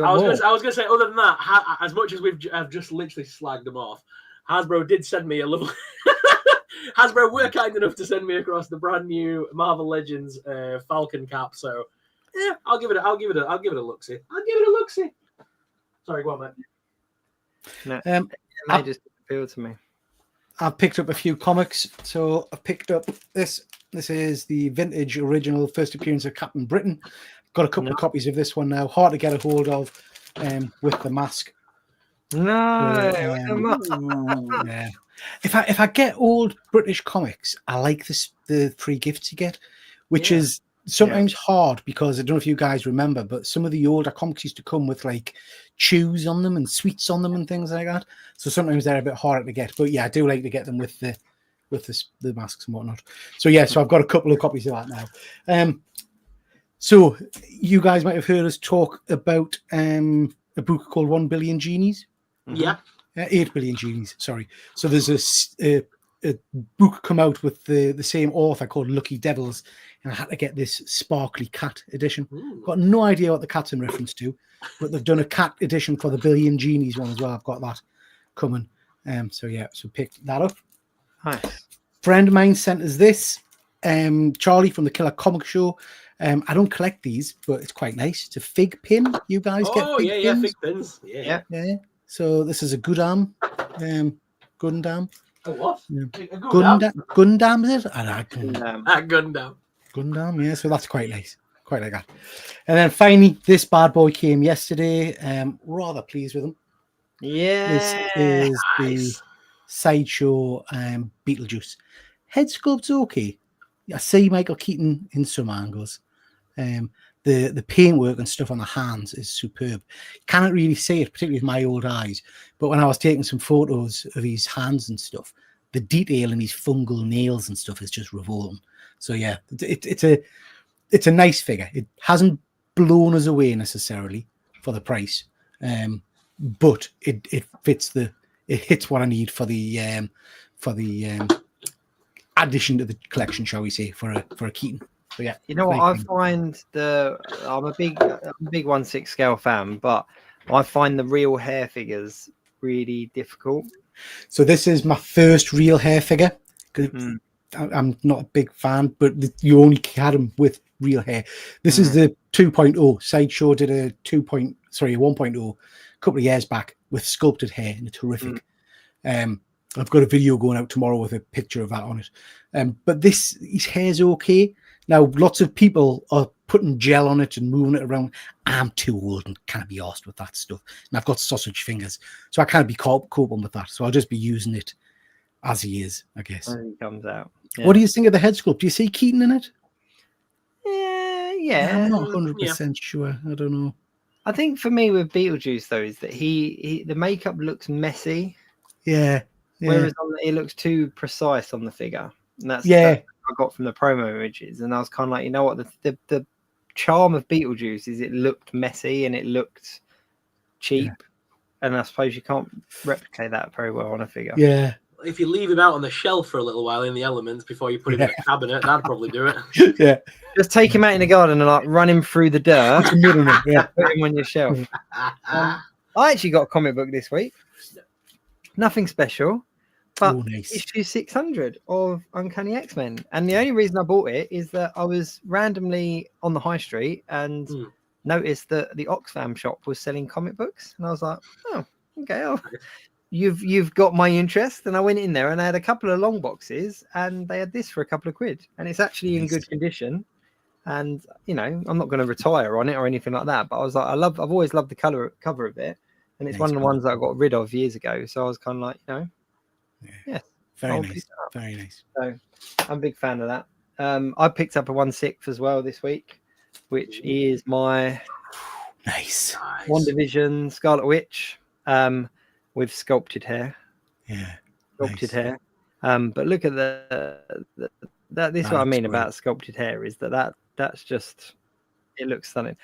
I was going to say, other than that, as much as I've just literally slagged them off, Hasbro did send me a lovely. Hasbro were kind enough to send me across the brand new Marvel Legends Falcon cap. So, yeah, I'll give it a look-see. Sorry, go on, mate. No, they just appealed to me. I've picked up a few comics. So I've picked up this. This is the vintage original first appearance of Captain Britain. Got a couple of copies of this one now. Hard to get a hold of with the mask. No. Yeah. If I get old British comics, I like the free gifts you get, which is sometimes hard because I don't know if you guys remember, but some of the older comics used to come with like chews on them and sweets on them and things like that. So sometimes they're a bit harder to get. But yeah, I do like to get them with the masks and whatnot. So yeah, so I've got a couple of copies of that now. So you guys might have heard us talk about a book called 1 Billion Genies. Yeah. 8 Billion Genies, sorry. So there's a book come out with the same author called Lucky Devils, and I had to get this sparkly cat edition. Got no idea what the cat's in reference to, but they've done a cat edition for the Billion Genies one as well. I've got that coming. So picked that up. Nice. Friend of mine sent us this. Charlie from the Killer Comic Show. I don't collect these, but it's quite nice. It's a fig pin. You guys get fig pins? Fig pins. Yeah. So this is a Gundam. Gundam. A what? Yeah. Gundam, is it? Gundam. Gundam, yeah. So that's quite nice. Quite like that. And then finally, this bad boy came yesterday. Rather pleased with him. Yeah. This is the Sideshow Beetlejuice. Head sculpt's okay. I see Michael Keaton in some angles. The paintwork and stuff on the hands is superb. Cannot really see it, particularly with my old eyes. But when I was taking some photos of his hands and stuff, the detail in his fungal nails and stuff is just revolting. So yeah, it's a nice figure. It hasn't blown us away necessarily for the price, but it fits it hits what I need for the addition to the collection, shall we say, for a Keaton. So yeah, you know what I find I'm a big 1/6 scale fan, but I find the real hair figures really difficult. So this is my first real hair figure. I'm not a big fan, but you only had them with real hair. This is the 2.0. Sideshow did a 1.0 a couple of years back with sculpted hair, and it's horrific. I've got a video going out tomorrow with a picture of that on it. But his hair's okay. Now, lots of people are putting gel on it and moving it around. I'm too old and can't be arsed with that stuff. And I've got sausage fingers, so I can't be coping with that. So I'll just be using it as he is, I guess. When he comes out. Yeah. What do you think of the head sculpt? Do you see Keaton in it? Yeah. I'm not 100% sure. I don't know. I think for me with Beetlejuice, though, is that the makeup looks messy. Yeah. Whereas it looks too precise on the figure. And that's I got from the promo images, and I was kind of like, you know what, the charm of Beetlejuice is it looked messy and it looked cheap, and I suppose you can't replicate that very well on a figure. Yeah, if you leave him out on the shelf for a little while in the elements before you put him in a cabinet, that'd probably do it. Yeah, just take him out in the garden and like run him through the dirt. Put him on your shelf. I actually got a comic book this week. Nothing special. But issue 600 of Uncanny X-Men. And the only reason I bought it is that I was randomly on the high street and noticed that the Oxfam shop was selling comic books. And I was like, oh, okay. You've got my interest. And I went in there and I had a couple of long boxes and they had this for a couple of quid. And it's actually in good condition. And, you know, I'm not going to retire on it or anything like that. But I was like, I've always loved the cover of it. And it's one of the ones that I got rid of years ago. So I was kind of like, you know. Yeah, very nice. So I'm a big fan of that. I picked up a 1/6 as well this week, which is my nice WandaVision Scarlet Witch with sculpted hair. Yeah, sculpted hair. But look at the This is That what I looks mean great. about sculpted hair is that's just, it looks stunning.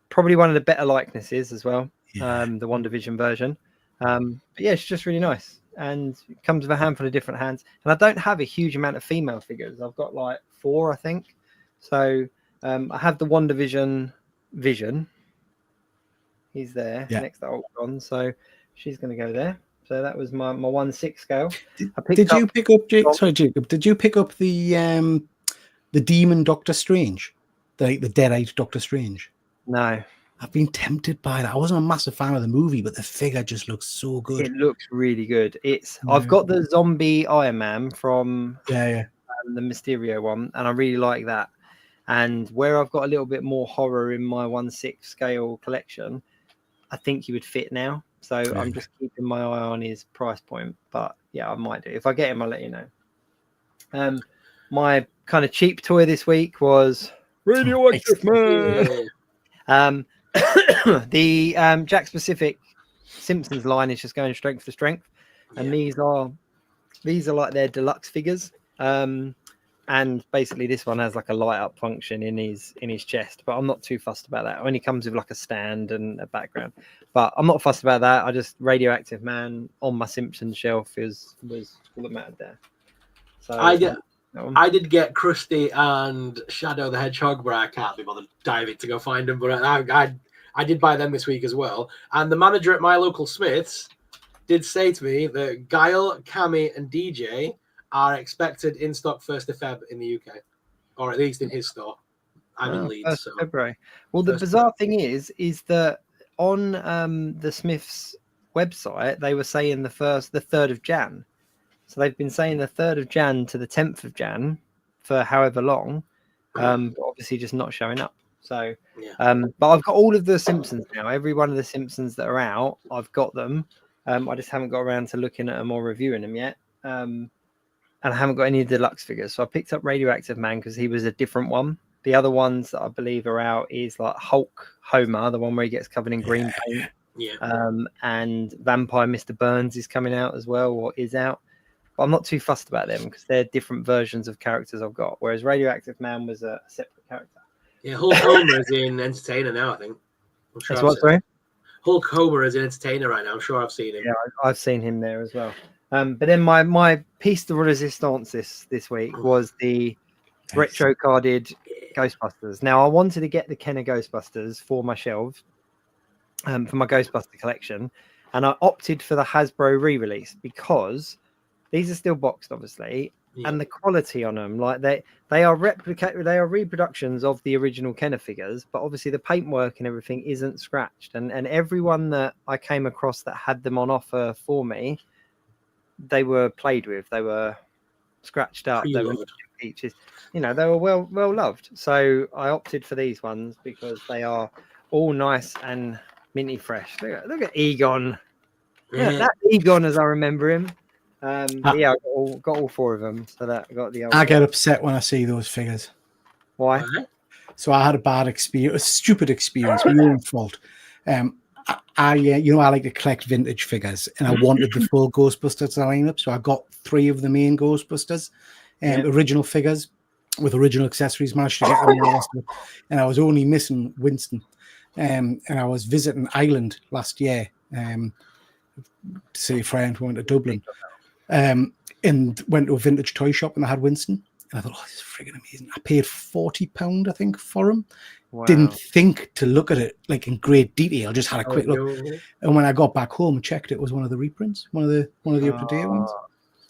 Probably one of the better likenesses as well. Yeah. The One Division version. But yeah, it's just really nice, and it comes with a handful of different hands. And I don't have a huge amount of female figures. I've got like 4, I think. So I have the One Division Vision. He's there next to Ultron, so she's going to go there. So that was my 1/6 scale. Did you pick up, sorry, Jacob? Did you pick up the demon Doctor Strange, the dead-eyed Doctor Strange? No. I've been tempted by that. I wasn't a massive fan of the movie, but the figure just looks so good. It looks really good. I've got the zombie Iron Man from the Mysterio one, and I really like that. And where I've got a little bit more horror in my 1/6 scale collection, I think he would fit now. So I'm just keeping my eye on his price point. But yeah, I might do. If I get him, I'll let you know. My kind of cheap toy this week was Radioactive Man. The Jack Specific Simpsons line is just going strength for strength, and these are like their deluxe figures. And basically this one has like a light up function in his chest, but I'm not too fussed about that. It only comes with like a stand and a background, but I'm not fussed about that. I just Radioactive Man on my Simpsons shelf was all that mattered there. So I did get Krusty and Shadow the Hedgehog, but I can't be bothered diving to go find them. But I did buy them this week as well. And the manager at my local Smiths did say to me that Guile, Cammy, and DJ are expected in stock 1st of Feb in the UK, or at least in his store. I'm in Leeds. 1st of February. Well, the bizarre thing is that on the Smiths website, they were saying the 3rd of Jan. So they've been saying the 3rd of Jan to the 10th of Jan for however long, but obviously just not showing up. So, but I've got all of the Simpsons now. Every one of the Simpsons that are out, I've got them. I just haven't got around to looking at them or reviewing them yet. And I haven't got any deluxe figures. So I picked up Radioactive Man because he was a different one. The other ones that I believe are out is like Hulk Homer, the one where he gets covered in green paint. And Vampire Mr. Burns is coming out as well, or is out. But I'm not too fussed about them because they're different versions of characters I've got. Whereas Radioactive Man was a separate character. Yeah, Hulk Homer is in Entertainer now, I think. That's what, sorry? Hulk Homer is in Entertainer right now. I'm sure I've seen him. Yeah, I've seen him there as well. But then my piece de resistance this week was the retro carded Ghostbusters. Now I wanted to get the Kenner Ghostbusters for my shelves, for my Ghostbuster collection, and I opted for the Hasbro re-release because these are still boxed, obviously, and the quality on them, like they are reproductions of the original Kenner figures, but obviously the paintwork and everything isn't scratched. And everyone that I came across that had them on offer for me, they were played with, they were scratched up, they were peaches, they were well loved. So I opted for these ones because they are all nice and minty fresh. Look at Egon. That Egon as I remember him. I got all 4 of them. So that I got the. I get upset when I see those figures. Why? So I had a bad experience, a stupid experience, my own fault. I like to collect vintage figures, and I wanted the full Ghostbusters lineup, so I got 3 of the main Ghostbusters, original figures with original accessories. Managed to get them last week, and I was only missing Winston. And I was visiting Ireland last year to see a friend who went to Dublin, and went to a vintage toy shop, and I had Winston. And I thought, this is friggin' amazing. I paid £40, I think, for him. Wow. Didn't think to look at it like in great detail. Just had a quick look. And when I got back home and checked, it was one of the reprints, one of the up to date ones.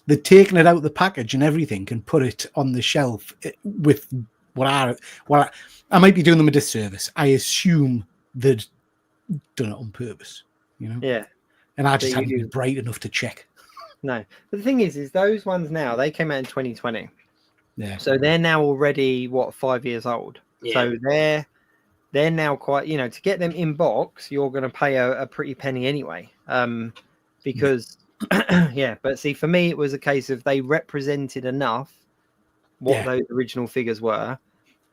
They'd taken it out of the package and everything, and put it on the shelf with what I might be doing them a disservice. I assume they'd done it on purpose, Yeah. And I just hadn't been bright enough to check. No, but the thing is those ones now, they came out in 2020. Yeah. So they're now already 5 years old. Yeah. So they're now quite, to get them in box, you're going to pay a pretty penny anyway. Because but see, for me, it was a case of they represented enough what those original figures were.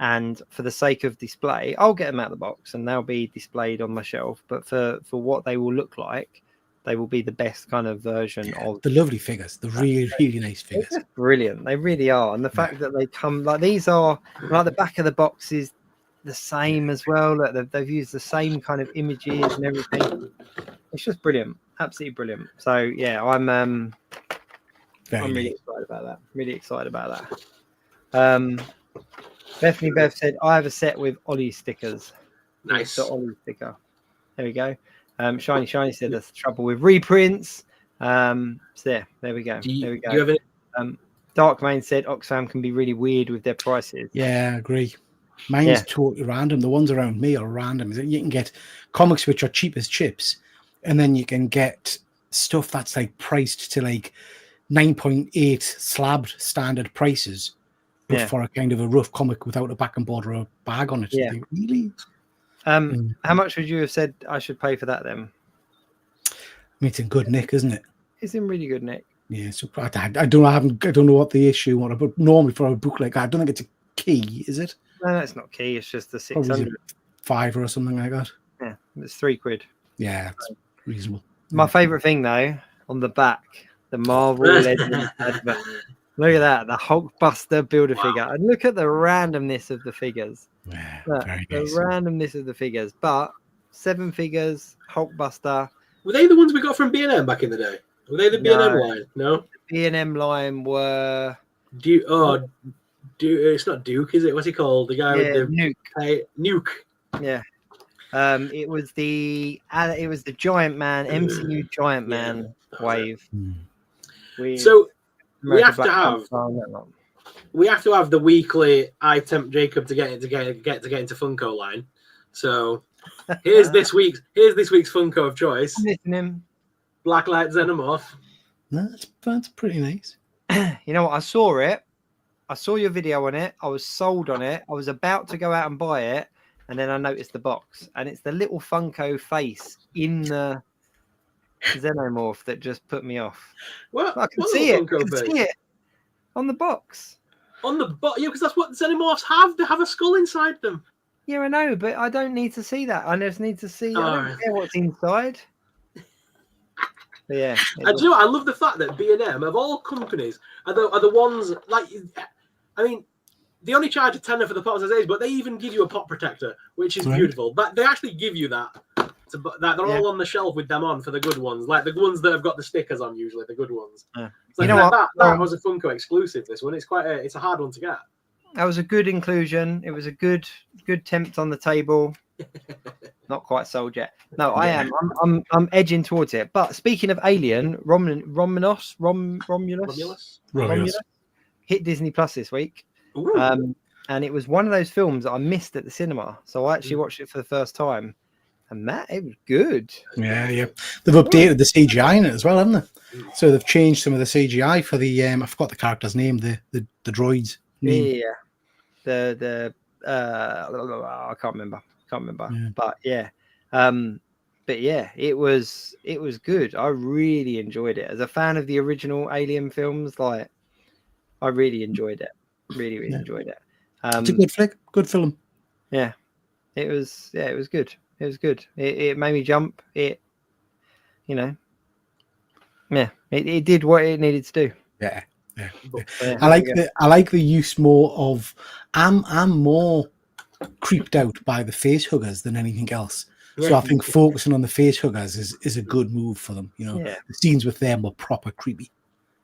And for the sake of display, I'll get them out of the box and they'll be displayed on my shelf. But for what they will look like, they will be the best kind of version of. The lovely figures, the really, really nice They're figures. just brilliant. They really are. And the fact that they come like these are like the back of the box is the same as well. Like they've used the same kind of images and everything. It's just brilliant. Absolutely brilliant. So yeah, I'm Very really nice. excited about that. Really excited about that. Bethany Bev said, I have a set with Ollie stickers. Nice. The Ollie sticker. There we go. Shiny said that's the trouble with reprints. So there we go. Do you, there we go. do you have any? Darkmain said Oxfam can be really weird with their prices. Yeah, I agree. Mine's totally random. The ones around me are random. You can get comics which are cheap as chips, and then you can get stuff that's like priced to like 9.8 slabbed standard prices, but for a kind of a rough comic without a back and border or a bag on it. Yeah. Really? How much would you have said I should pay for that then? I mean, it's in good nick, isn't it? It's in really good nick. Yeah, so I don't know. I don't know what the issue was, but normally for a book like that, I don't think it's a key, is it? No, it's not key. It's just the Probably 600. £5 or something like that. Yeah, it's £3. Yeah, it's reasonable. My favourite thing though, on the back, the Marvel Legends advert. Look at that, the Hulkbuster builder figure, and look at the randomness of the figures. Yeah, Look, very the nice. randomness of the figures, but 7 figures, Hulkbuster. Were they the ones we got from B&M back in the day? Were they the B&M line? No. B&M line were It's not Duke, is it? What's he called? The guy with the Nuke. Nuke. Yeah. It was the Giant Man, MCU Giant Man wave. So we have Black to have the weekly I tempt Jacob to get into Funko line. So here's this week's Funko of choice. I'm missing him. Blacklight Xenomorph. No, that's pretty nice. You know what? I saw it. I saw your video on it. I was sold on it. I was about to go out and buy it, and then I noticed the box, and it's the little Funko face in the Xenomorph that just put me off. What? I can What see it. Funko I can face? see it on the box. On the bottom, yeah, because that's what Xenomorphs have. They have a skull inside them. Yeah, I know, but I don't need to see that. I just need to see. I don't care what's inside. But yeah. And do you know what? I love the fact that B&M, of all companies, are the ones like. I mean, they only charge a tenner for the pots as is, but they even give you a pot protector, which is beautiful. But they actually give you that. That they're all on the shelf with them on for the good ones, like the ones that have got the stickers on. Usually, the good ones. Yeah. Like, you know what? That was a Funko exclusive. This one, it's it's a hard one to get. That was a good inclusion. It was a good tempt on the table. Not quite sold yet. No, I am. I'm edging towards it. But speaking of Alien, Romulus hit Disney Plus this week. And it was one of those films that I missed at the cinema. So I actually watched it for the first time. And Matt, it was good. Yeah. They've updated the CGI in it as well, haven't they? So they've changed some of the CGI for the I forgot the character's name, the droid's name. Yeah. I can't remember. Yeah. But yeah. It was good. I really enjoyed it. As a fan of the original Alien films, like I really enjoyed it. Really enjoyed it. It's a good flick, good film. Yeah. It was good. It was good. It made me jump. It did what it needed to do. Yeah. But, I like the use more of. I'm more creeped out by the face huggers than anything else. So I think focusing on the face huggers is a good move for them. You know, the scenes with them were proper creepy.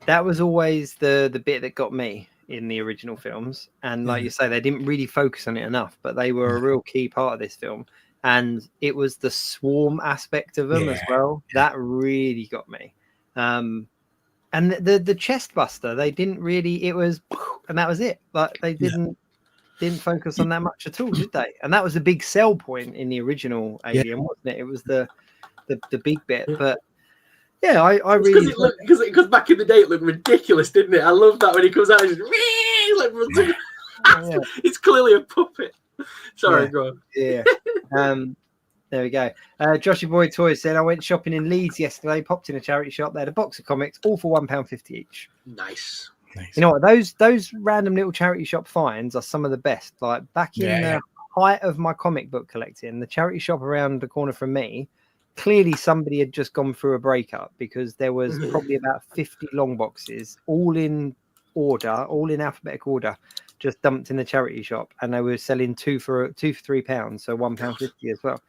That was always the bit that got me in the original films, and like you say, they didn't really focus on it enough, but they were a real key part of this film. And it was the swarm aspect of them as well that really got me. And the chest buster, they didn't really. It was, and that was it. Like they didn't focus on that much at all, did they? And that was a big sell point in the original Alien, wasn't it? It was the big bit, but. Yeah, I really because back in the day it looked ridiculous, didn't it? I love that when he comes out and just it's clearly a puppet. Sorry, go on. Yeah. There we go. Joshy Boy Toys said I went shopping in Leeds yesterday, popped in a charity shop, they had a box of comics, all for £1.50 each. Nice. You know what, those random little charity shop finds are some of the best. Like back in the height of my comic book collecting, the charity shop around the corner from me clearly somebody had just gone through a breakup because there was probably about 50 long boxes, all in order, all in alphabetical order, just dumped in the charity shop, and they were selling two for £3, so £1.50 as well.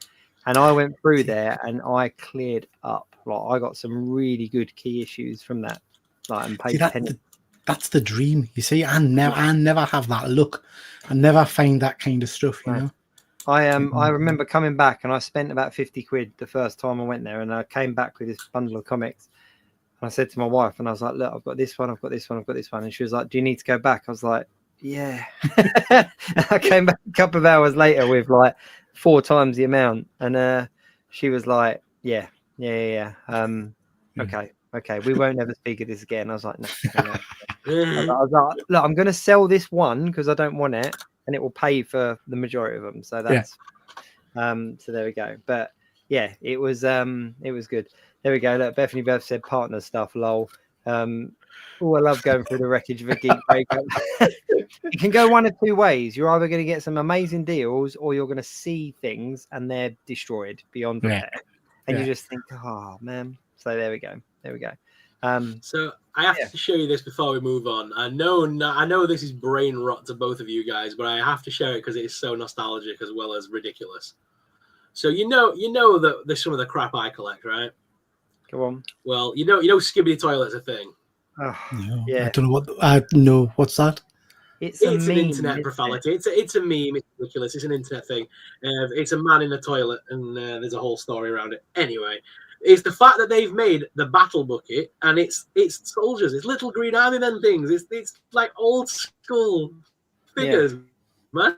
And I went through there and I cleared up. Like I got some really good key issues from that. Like and paid pennies. That's the dream. You see, I never have that look. I never find that kind of stuff. You know. I remember coming back and I spent about 50 quid the first time I went there, and I came back with this bundle of comics. And I said to my wife, and I was like, "Look, I've got this one, I've got this one, I've got this one." And she was like, "Do you need to go back?" I was like, "Yeah." I came back a couple of hours later with like 4 times the amount, and she was like, "Yeah. Okay, we won't ever speak of this again." I was like, "No." I was like, "Look, I'm going to sell this one because I don't want it, and it will pay for the majority of them." So that's so there we go. But yeah, it was good. There we go. Look, Bethany Beth said partner stuff. Lol. Oh, I love going through the wreckage of a geek breakup. It can go one of two ways. You're either going to get some amazing deals, or you're going to see things and they're destroyed beyond repair, and you just think, "Oh man." So there we go. So I have to show you this before we move on. I know this is brain rot to both of you guys, but I have to share it because it is so nostalgic as well as ridiculous. So you know that there's some of the crap I collect, right? Go on. Well, you know, Skibbity Toilet's a thing. Oh, no, yeah. I don't know what. No, what's that? It's an internet profanity. It's a meme. It's ridiculous. It's an internet thing. It's a man in a toilet, and there's a whole story around it. Anyway, it's the fact that they've made the battle bucket, and it's soldiers. It's little green army men things. It's like old school figures, man.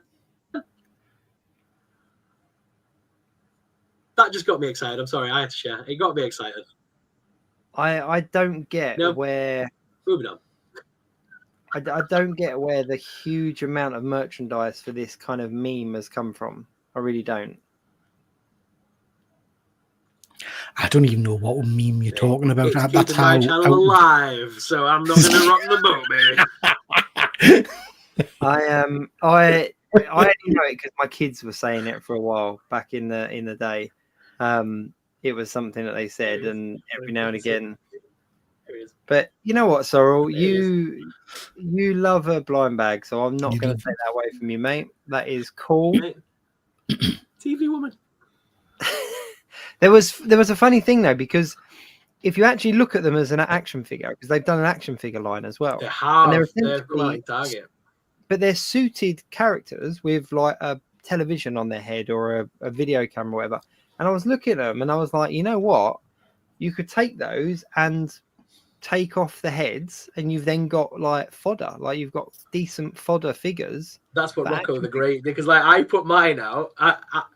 That just got me excited. I'm sorry, I had to share. It got me excited. I don't get where. Moving on. I don't get where the huge amount of merchandise for this kind of meme has come from. I really don't. I don't even know what meme you're talking about. It's That's keeping my channel alive, so I'm not going to rock the boat, baby. I only know it because my kids were saying it for a while back in the day. It was something that they said, and every now and again. But you know what, Sorrel, you love a blind bag, so I'm not going to take that away from you, mate. That is cool. TV woman. There was a funny thing though, because if you actually look at them as an action figure, because they've done an action figure line as well, they have. And They're Target. But they're suited characters with like a television on their head or a video camera or whatever. And I was looking at them and I was like, you know what? You could take those and take off the heads, and you've then got like fodder. Like you've got decent fodder figures. That's what Rocco the Great, because like I put mine out.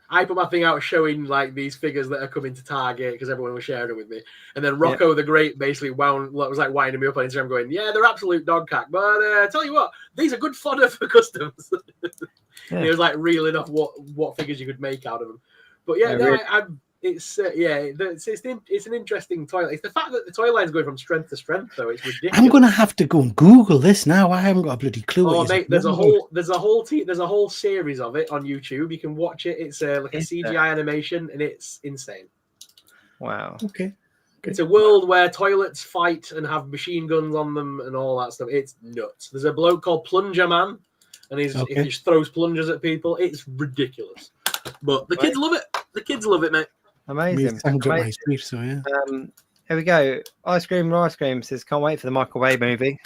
I put my thing out showing like these figures that are coming to Target because everyone was sharing it with me. And then Rocco the Great basically was like winding me up on Instagram going, "Yeah, they're absolute dog cack. But tell you what, these are good fodder for customs." He was like reeling off what figures you could make out of them. But it's an interesting toy. It's the fact that the toy line's going from strength to strength, though. It's ridiculous. I'm gonna have to go and Google this now. I haven't got a bloody clue. Oh, mate, there's a whole series of it on YouTube. You can watch it. It's like a CGI animation, and it's insane. Wow. Okay. It's a world where toilets fight and have machine guns on them and all that stuff. It's nuts. There's a bloke called Plunger Man, and he just throws plungers at people. It's ridiculous. But the kids love it. The kids love it, mate. Amazing. So yeah. Here we go. Ice Cream says, "Can't wait for the Michael Bay movie."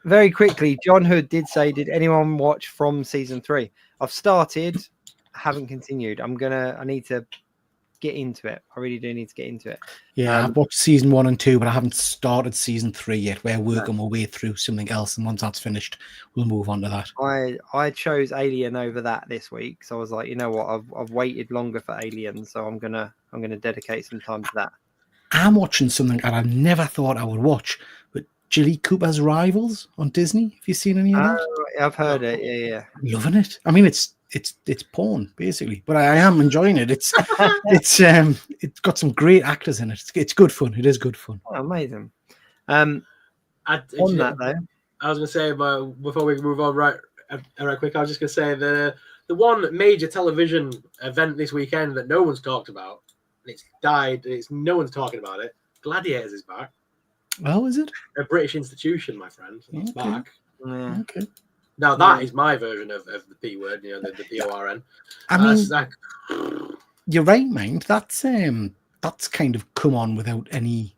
Very quickly, John Hood did say, "Did anyone watch from season 3?" I've started, haven't continued. I need to get into it. I really do need to get into it. Yeah, I've watched season 1 and 2, but I haven't started season 3 yet. We're working our way through something else, and once that's finished, we'll move on to that. I chose Alien over that this week, so I was like, you know what, I've waited longer for Alien, so I'm gonna dedicate some time to that. I'm watching something that I never thought I would watch, but Jilly Cooper's Rivals on Disney. Have you seen any of that? I've heard it. Yeah. Loving it. I mean, it's porn basically, but I am enjoying it. It's got some great actors in it. It's good fun. It is good fun. Oh, amazing. On that though, I was going to say, before we move on, right quick, I was just going to say that the one major television event this weekend that no one's talked about, and it's died. No one's talking about it. Gladiators is back. Oh, is it? A British institution, my friend. It's Okay. back. Yeah. Okay. Now that is my version of the P word, you know, the PORN. I mean, Like, you're right, mind. That's kind of come on without any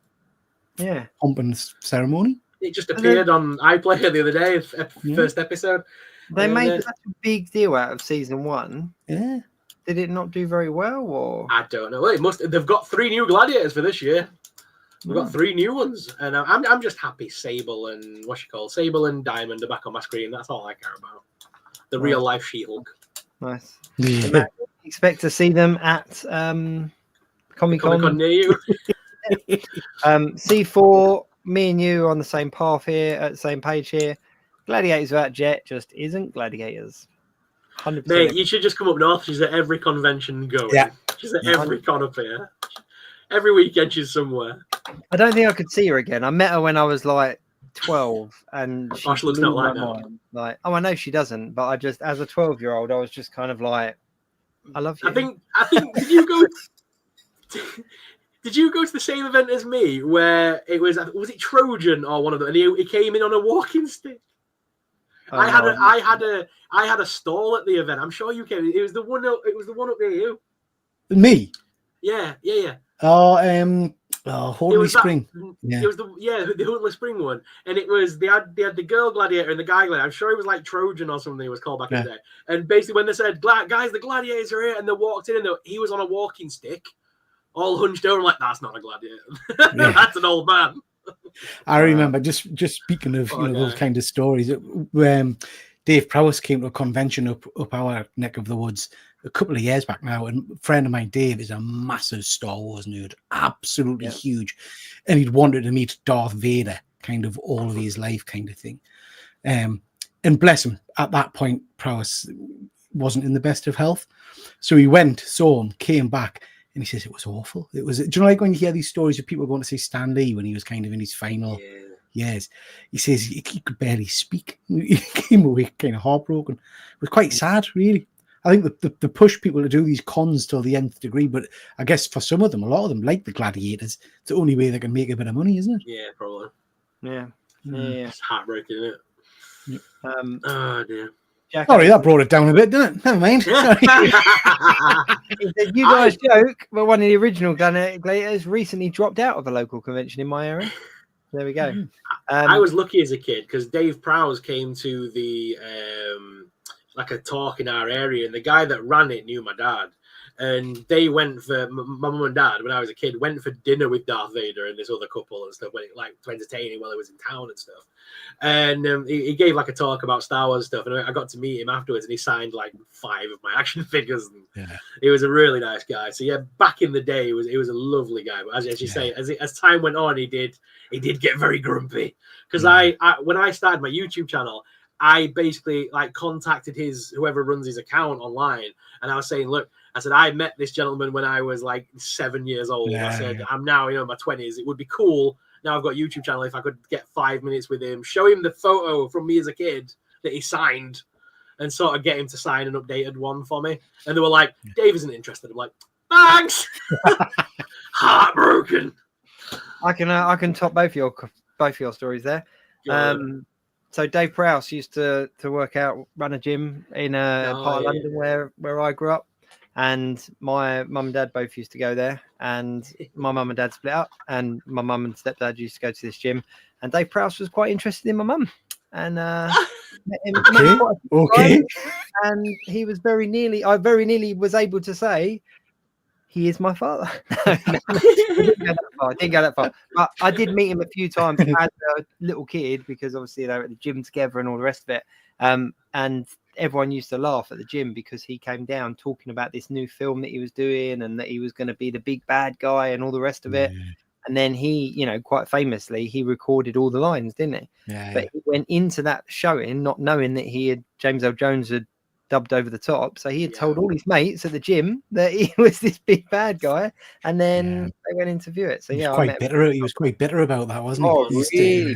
pomp and ceremony. it just appeared on iPlayer the other day, first episode. They made such a big deal out of season 1. Yeah. Did it not do very well, or I don't know. Well, they've got 3 new gladiators for this year. We've got 3 new ones, and I'm just happy Sable and Sable and Diamond are back on my screen. That's all I care about. The real life She-Hulk. nice? Yeah. Expect to see them at Comic-Con Near you. C4. Me and you are on the same path here, at the same page here. Gladiators without Jet just isn't Gladiators. 100%. Mate, you should just come up north. She's at every convention going. Yeah. She's at every con up here. Every weekend she's somewhere. I don't think I could see her again. I met her when I was like 12, and she looks blew not like my that. mind. Like, oh, I know she doesn't, but I just, as a 12-year-old, I was just kind of like, I love you. I think. Did you go? Did you go to the same event as me, where it was it Trojan or one of them, and he came in on a walking stick? Oh, I no. had a stall at the event. I'm sure you came. It was the one up near you. Me? Yeah. Oh, Holy Spring. It was the Huntley Spring one, and it was they had the girl gladiator and the guy gladiator. I'm sure it was like Trojan or something. It was called back in the day. And basically, when they said, "Guys, the gladiators are here," and they walked in, and he was on a walking stick, all hunched over. I'm like, that's not a gladiator. That's an old man. I remember just speaking of those kind of stories. Dave Prowse came to a convention up our neck of the woods a couple of years back now, and a friend of mine, Dave, is a massive Star Wars nerd, absolutely huge, and he'd wanted to meet Darth Vader, kind of all of his life, kind of thing. And bless him, at that point, Prowse wasn't in the best of health, so he went, saw him, came back. And he says it was awful. It was. Do you know, like when you hear these stories of people going to see Stan Lee when he was kind of in his final years? He says he could barely speak. He came away kind of heartbroken. It was quite sad, really. I think the push people to do these cons till the nth degree, but I guess for some of them, a lot of them, like the gladiators, it's the only way they can make a bit of money, isn't it? Yeah, probably. Yeah. It's heartbreaking, isn't it? Oh dear. Jack, Sorry, that brought it down a bit, didn't it? Never mind. Sorry. You guys joke, but one of the original gladiators recently dropped out of a local convention in my area. There we go. I was lucky as a kid because Dave Prowse came to the like a talk in our area, and the guy that ran it knew my dad. And they went for my mum and dad when I was a kid. Went for dinner with Darth Vader and this other couple and stuff, to entertain him while he was in town and stuff. And he gave like a talk about Star Wars stuff, and I got to meet him afterwards, and he signed like 5 of my action figures. And he was a really nice guy. So yeah, back in the day, he was a lovely guy. But as you say, as time went on, he did get very grumpy because I when I started my YouTube channel, I basically like contacted whoever runs his account online, and I was saying, look. I said, I met this gentleman when I was like 7 years old. I said, I'm now, in my 20s. It would be cool. Now I've got a YouTube channel. If I could get 5 minutes with him, show him the photo from me as a kid that he signed and sort of get him to sign an updated one for me. And they were like, Dave isn't interested. I'm like, thanks. Heartbroken. I can top both of your stories there. So Dave Prowse used to run a gym in a part of London where I grew up. And my mum and dad both used to go there, and my mum and dad split up, and my mum and stepdad used to go to this gym, and Dave Prowse was quite interested in my mum, and met him Okay. And he was I very nearly was able to say he is my father. I didn't go that far. But I did meet him a few times as a little kid because obviously they were at the gym together and all the rest of it. And everyone used to laugh at the gym because he came down talking about this new film that he was doing and that he was going to be the big bad guy and all the rest of it. And then he, quite famously, he recorded all the lines, didn't he? But he went into that showing not knowing that James L. Jones had dubbed over the top. So he had told all his mates at the gym that he was this big bad guy, and then they went in to view it. So he was quite bitter about that, wasn't he?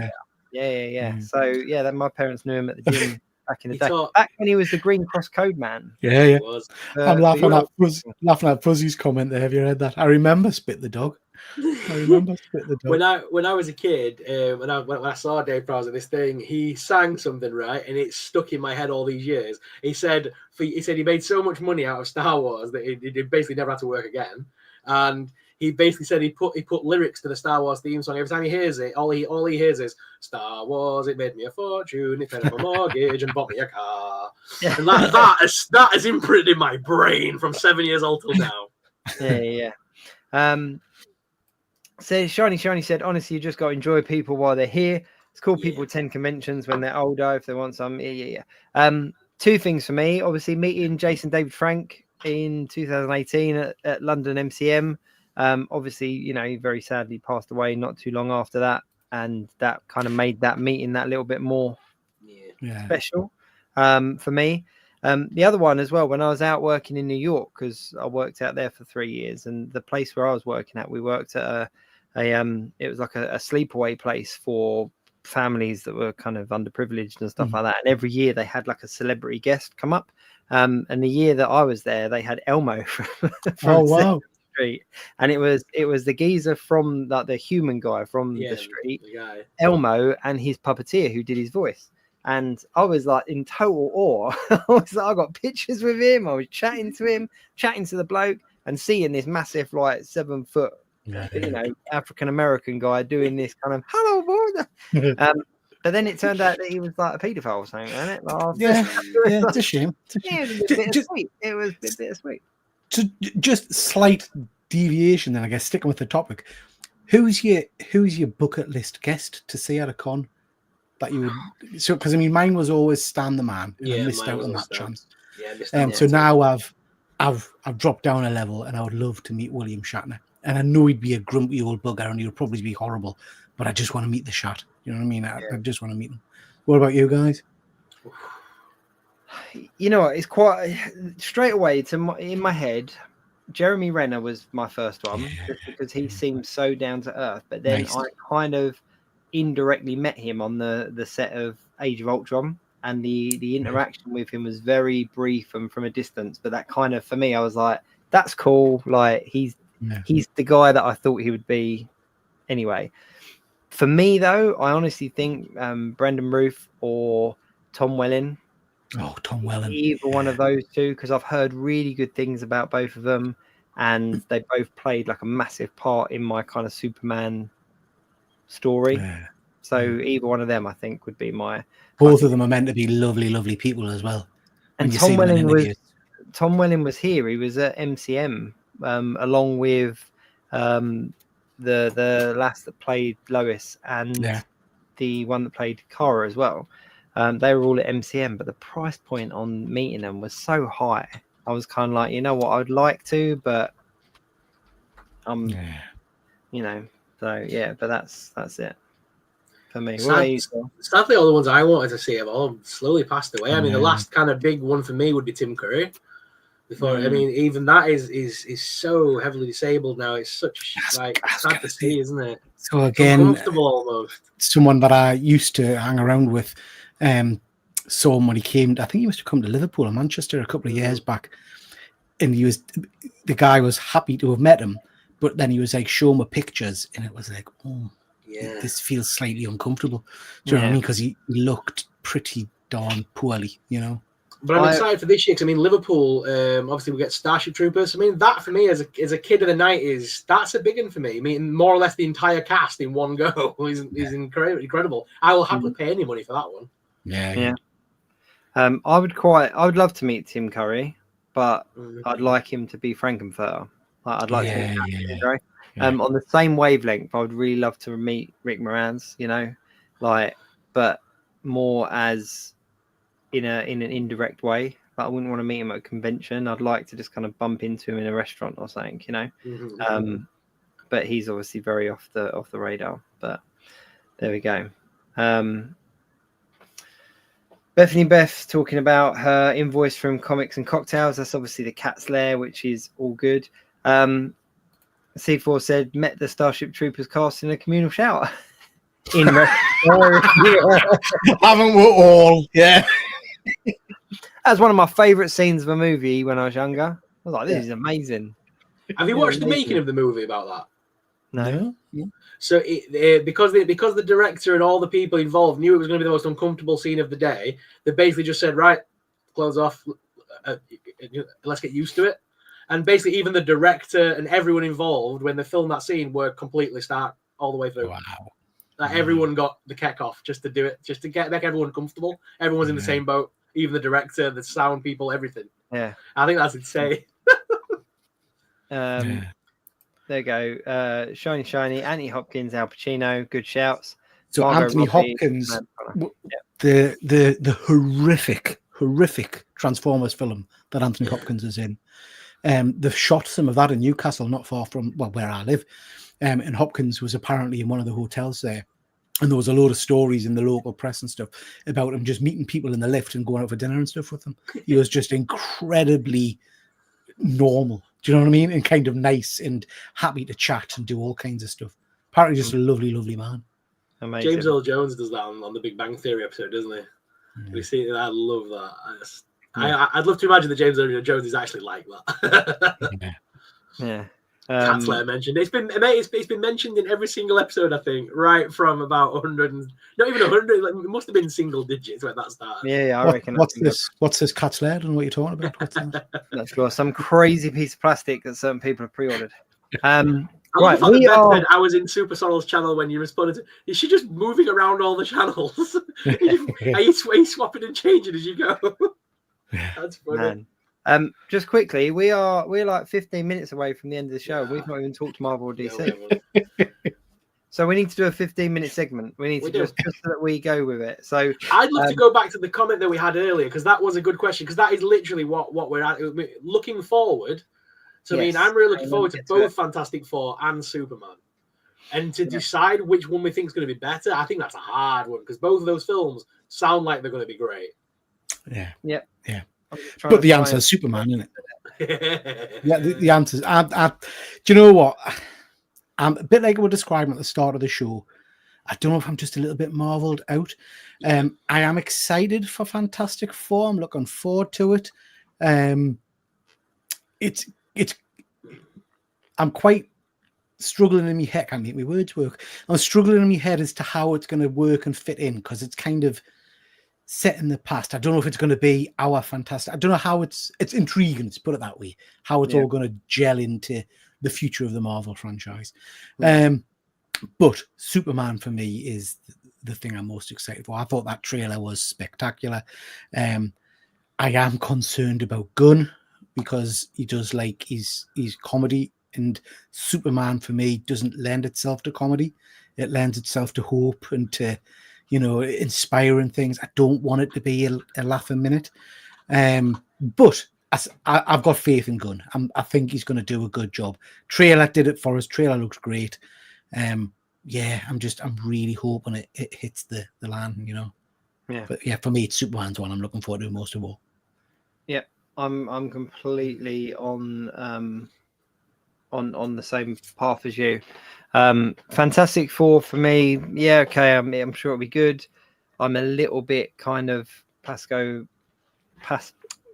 Really? Yeah. So then my parents knew him at the gym back in the He day. taught- Back when he was the Green Cross Code man. Yeah, yeah. It was. I'm for laughing at Fuzzy's comment there. Have you read that? I remember Spit the Dog. I remember Spit the Dog. When I was a kid, when I saw Dave Prowse at this thing, he sang something, right, and it stuck in my head all these years. He said he made so much money out of Star Wars that he basically never had to work again, and he basically said he put lyrics to the Star Wars theme song. Every time he hears it, all he hears is Star Wars. It made me a fortune. It paid off my mortgage and bought me a car. Yeah. And that is imprinted in my brain from 7 years old till now. Yeah. So Shiny said, honestly, you just got to enjoy people while they're here. It's cool. People attend conventions when they're older if they want some. Yeah. Two things for me. Obviously, meeting Jason David Frank in 2018 at London MCM. Obviously, he very sadly passed away not too long after that, and that kind of made that meeting that little bit more special for me. The other one as well, when I was out working in New York, because I worked out there for 3 years, and the place where I was working at, we worked at it was like a sleepaway place for families that were kind of underprivileged and stuff like that. And every year they had like a celebrity guest come up. And the year that I was there, they had Elmo from wow. Street, and it was the geezer from like the human guy from the street, the guy. Elmo, and his puppeteer who did his voice. And I was like in total awe. I got pictures with him. I was chatting to him, chatting to the bloke, and seeing this massive, like 7 foot, African American guy doing this kind of hello boy. But then it turned out that he was like a paedophile or something, wasn't it? Like, it's a shame. It was a bit bittersweet. It was a bit bittersweet. So just slight deviation, then I guess sticking with the topic. Who's your bucket list guest to see at a con? That you would, so because mine was always Stan the Man, and I missed out on that chance. So now I've dropped down a level, and I would love to meet William Shatner. And I know he'd be a grumpy old bugger, and he would probably be horrible, but I just want to meet the Shat. You know what I mean? I just want to meet him. What about you guys? You know what? It's quite straight away in my head. Jeremy Renner was my first one, just because he seemed so down to earth. But then I kind of indirectly met him on the set of Age of Ultron, and the interaction with him was very brief and from a distance. But that kind of, for me, I was like, that's cool. Like he's the guy that I thought he would be. Anyway, for me though, I honestly think Brendan Roof or Tom Welling. Oh, Tom Welling. Either one of those two, because I've heard really good things about both of them, and they both played like a massive part in my kind of Superman story. So either one of them, I think, would be my. Both of them are meant to be lovely, lovely people as well. And Tom Welling was here. He was at MCM along with the lass that played Lois and the one that played Kara as well. They were all at MCM, but the price point on meeting them was so high. I was kind of like, you know what, I'd like to, but so but that's it for me. Sadly, all the ones I wanted to see have all slowly passed away. I mean, the last kind of big one for me would be Tim Curry. I mean, even that is so heavily disabled now. It's such sad to see, isn't it? So again, uncomfortable almost. Someone that I used to hang around with. Saw him when he came. I think he used to come to Liverpool or Manchester a couple of years back, and the guy was happy to have met him, but then he was like showing me pictures, and it was like, this feels slightly uncomfortable. Do you know what I mean? Because he looked pretty darn poorly, you know. But I'm excited for this year because I mean Liverpool. Obviously, we get Starship Troopers. I mean that for me as a kid of the '90s, that's a big one for me. I mean more or less the entire cast in one go is incredible. I will happily pay any money for that one. Yeah. I would love to meet Tim Curry, but I'd like him to be Frankenfurter. I'd like to on the same wavelength. I would really love to meet Rick Moranis, but more as in an indirect way. Like, I wouldn't want to meet him at a convention. I'd like to just kind of bump into him in a restaurant or something, but he's obviously very off the radar. But there we go. Bethany Beth talking about her invoice from Comics and Cocktails. That's obviously the Cat's Lair, which is all good. C4 said, met the Starship Troopers cast in a communal shower. Haven't we all? Yeah. That's one of my favorite scenes of a movie when I was younger. I was like, this is amazing. Have you watched the making of the movie about that? No. So because the director and all the people involved knew it was going to be the most uncomfortable scene of the day, they basically just said, right, clothes off, let's get used to it. And basically, even the director and everyone involved, when they filmed that scene, were completely stark all the way through. Wow. Like, everyone got the keck off just to do it, just to make everyone comfortable. Everyone's in the same boat, even the director, the sound people, everything. Yeah. I think that's insane. There you go. Shiny, Shiny, Anthony Hopkins, Al Pacino, good shouts. So Margot Anthony Robbie, Hopkins, the horrific Transformers film that Anthony Hopkins is in. They've shot some of that in Newcastle, not far from where I live. And Hopkins was apparently in one of the hotels there. And there was a load of stories in the local press and stuff about him just meeting people in the lift and going out for dinner and stuff with them. He was just incredibly normal. Do you know what I mean? And kind of nice and happy to chat and do all kinds of stuff. Apparently just a lovely, lovely man. Amazing. James Earl Jones does that on the Big Bang Theory episode, doesn't he? We see. I love that. I'd love to imagine that James Earl Jones is actually like that. Yeah. Cat Slayer mentioned. It's been mentioned in every single episode, I think, right from about 100, not even 100. Like, it must have been single digits when that started. Yeah, I reckon. What's this Cat Slayer? I don't know what you're talking about. What's that? That's got some crazy piece of plastic that certain people have pre-ordered. Right, I was in Super Sorrel's channel when you responded to. Is she just moving around all the channels? Are you swapping and changing as you go? That's funny. Man. Just quickly, we're like 15 minutes away from the end of the show. We've not even talked to Marvel or DC. So we need to do a 15-minute segment. We need to just so that we go with it. So I'd love to go back to the comment that we had earlier, because that was a good question, because that is literally what we're at. Looking forward. So I mean, I'm really looking forward to both Fantastic Four and Superman. And to decide which one we think is going to be better, I think that's a hard one, because both of those films sound like they're going to be great. Yeah. But the answer is Superman, isn't it? The answer is. Do you know what? I'm a bit like I was describing at the start of the show. I don't know if I'm just a little bit marveled out. I am excited for Fantastic Four. I'm looking forward to it. I'm quite struggling in my head. I can't make my words work. I'm struggling in my head as to how it's going to work and fit in, because it's kind of set in the past. I don't know if it's going to be our Fantastic. I don't know how it's intriguing. Let's put it that way. How it's all going to gel into the future of the Marvel franchise. But Superman for me is the thing I'm most excited for. I thought that trailer was spectacular. I am concerned about Gunn, because he does like his comedy, and Superman for me doesn't lend itself to comedy. It lends itself to hope and to, inspiring things. I don't want it to be a laughing minute. But I've got faith in Gunn. I think he's going to do a good job. Trailer did it for us. Trailer looks great. I'm really hoping it hits the land, Yeah. But yeah, for me, it's Superman's one I'm looking forward to most of all. Yeah. I'm completely on the same path as you. Fantastic Four for me, yeah, okay. I'm sure it'll be good. I'm a little bit kind of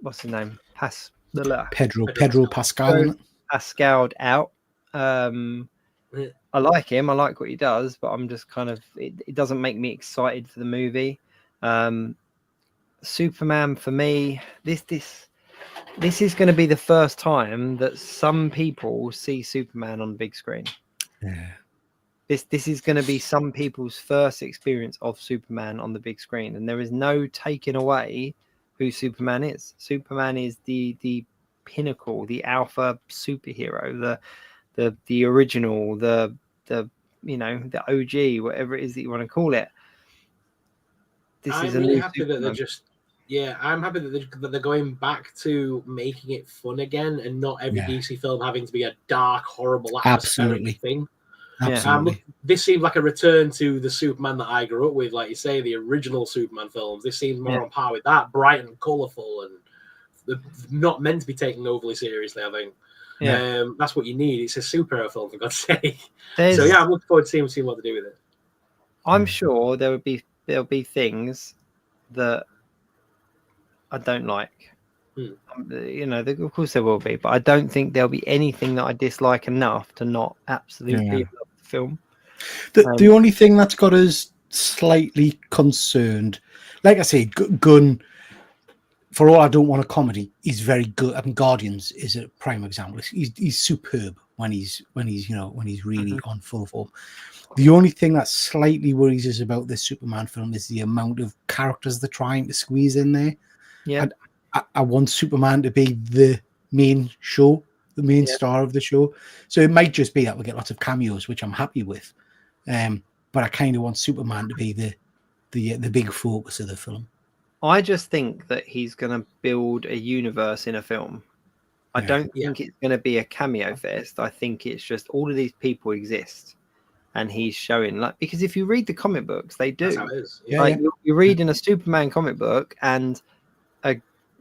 what's his name? Pedro Pascal. Pascal'd out. I like him. I like what he does, but I'm just kind of it doesn't make me excited for the movie. Superman for me, this is going to be the first time that some people see Superman on the big screen. Yeah. This is going to be some people's first experience of Superman on the big screen, and there is no taking away who Superman is. Superman is the pinnacle, the alpha superhero, the original, the OG, whatever it is that you want to call it. I'm really happy that they're just. Yeah, I'm happy that they're going back to making it fun again, and not every DC film having to be a dark, horrible, atmospheric thing. Absolutely. This seems like a return to the Superman that I grew up with, like you say, the original Superman films. This seems more on par with that, bright and colourful, and not meant to be taken overly seriously, I think. That's what you need. It's a superhero film, for God's sake. So yeah, I'm looking forward to seeing what they do with it. I'm sure there'll be things that I don't like. Hmm. You know, of course there will be, but I don't think there'll be anything that I dislike enough to not absolutely Yeah. love the film. The only thing that's got us slightly concerned, like I say, Gunn, for all I don't want a comedy, he's very good. I mean, Guardians is a prime example. He's superb when he's really on full form. The only thing that slightly worries us about this Superman film is the amount of characters they're trying to squeeze in there. Yeah. And I want Superman to be the main show, the main star of the show. So it might just be that we get lots of cameos, which I'm happy with. But I kind of want Superman to be the big focus of the film. I just think that he's going to build a universe in a film. I Yeah. don't think it's going to be a cameo fest. I think it's just all of these people exist, and he's showing, like, because if you read the comic books, they do. That's how it is. Yeah, Like you read in a Superman comic book, and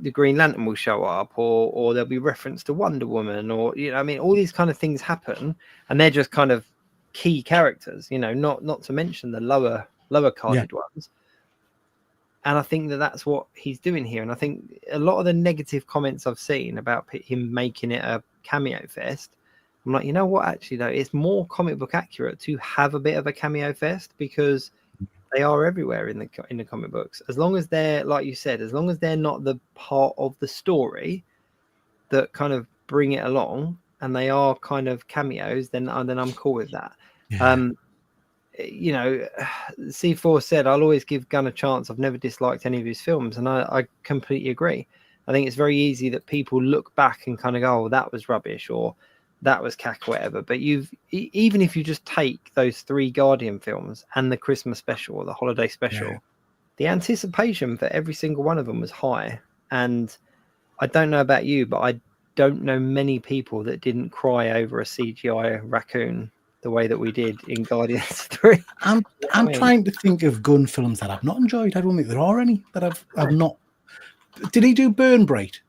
the Green Lantern will show up, or there'll be reference to Wonder Woman, or I mean, all these kind of things happen, and they're just kind of key characters. Not to mention the lower carded ones. And I think that that's what he's doing here. And I think a lot of the negative comments I've seen about him making it a cameo fest, I'm like, you know what? Actually, though, it's more comic book accurate to have a bit of a cameo fest, because they are everywhere in the comic books. As long as they're, like you said, as long as they're not the part of the story that kind of bring it along, and they are kind of cameos, then I'm cool with that. Yeah. C4 said, I'll always give Gunn a chance. I've never disliked any of his films, and I completely agree. I think it's very easy that people look back and kind of go, oh, that was rubbish, or that was cack, or whatever. But even if you just take those 3 Guardian films and the Christmas special or the holiday special, the anticipation for every single one of them was high. And I don't know about you, but I don't know many people that didn't cry over a CGI raccoon the way that we did in Guardians 3. I'm trying to think of Gunn films that I've not enjoyed. I don't think there are any that I've not. Did he do Burn Bright?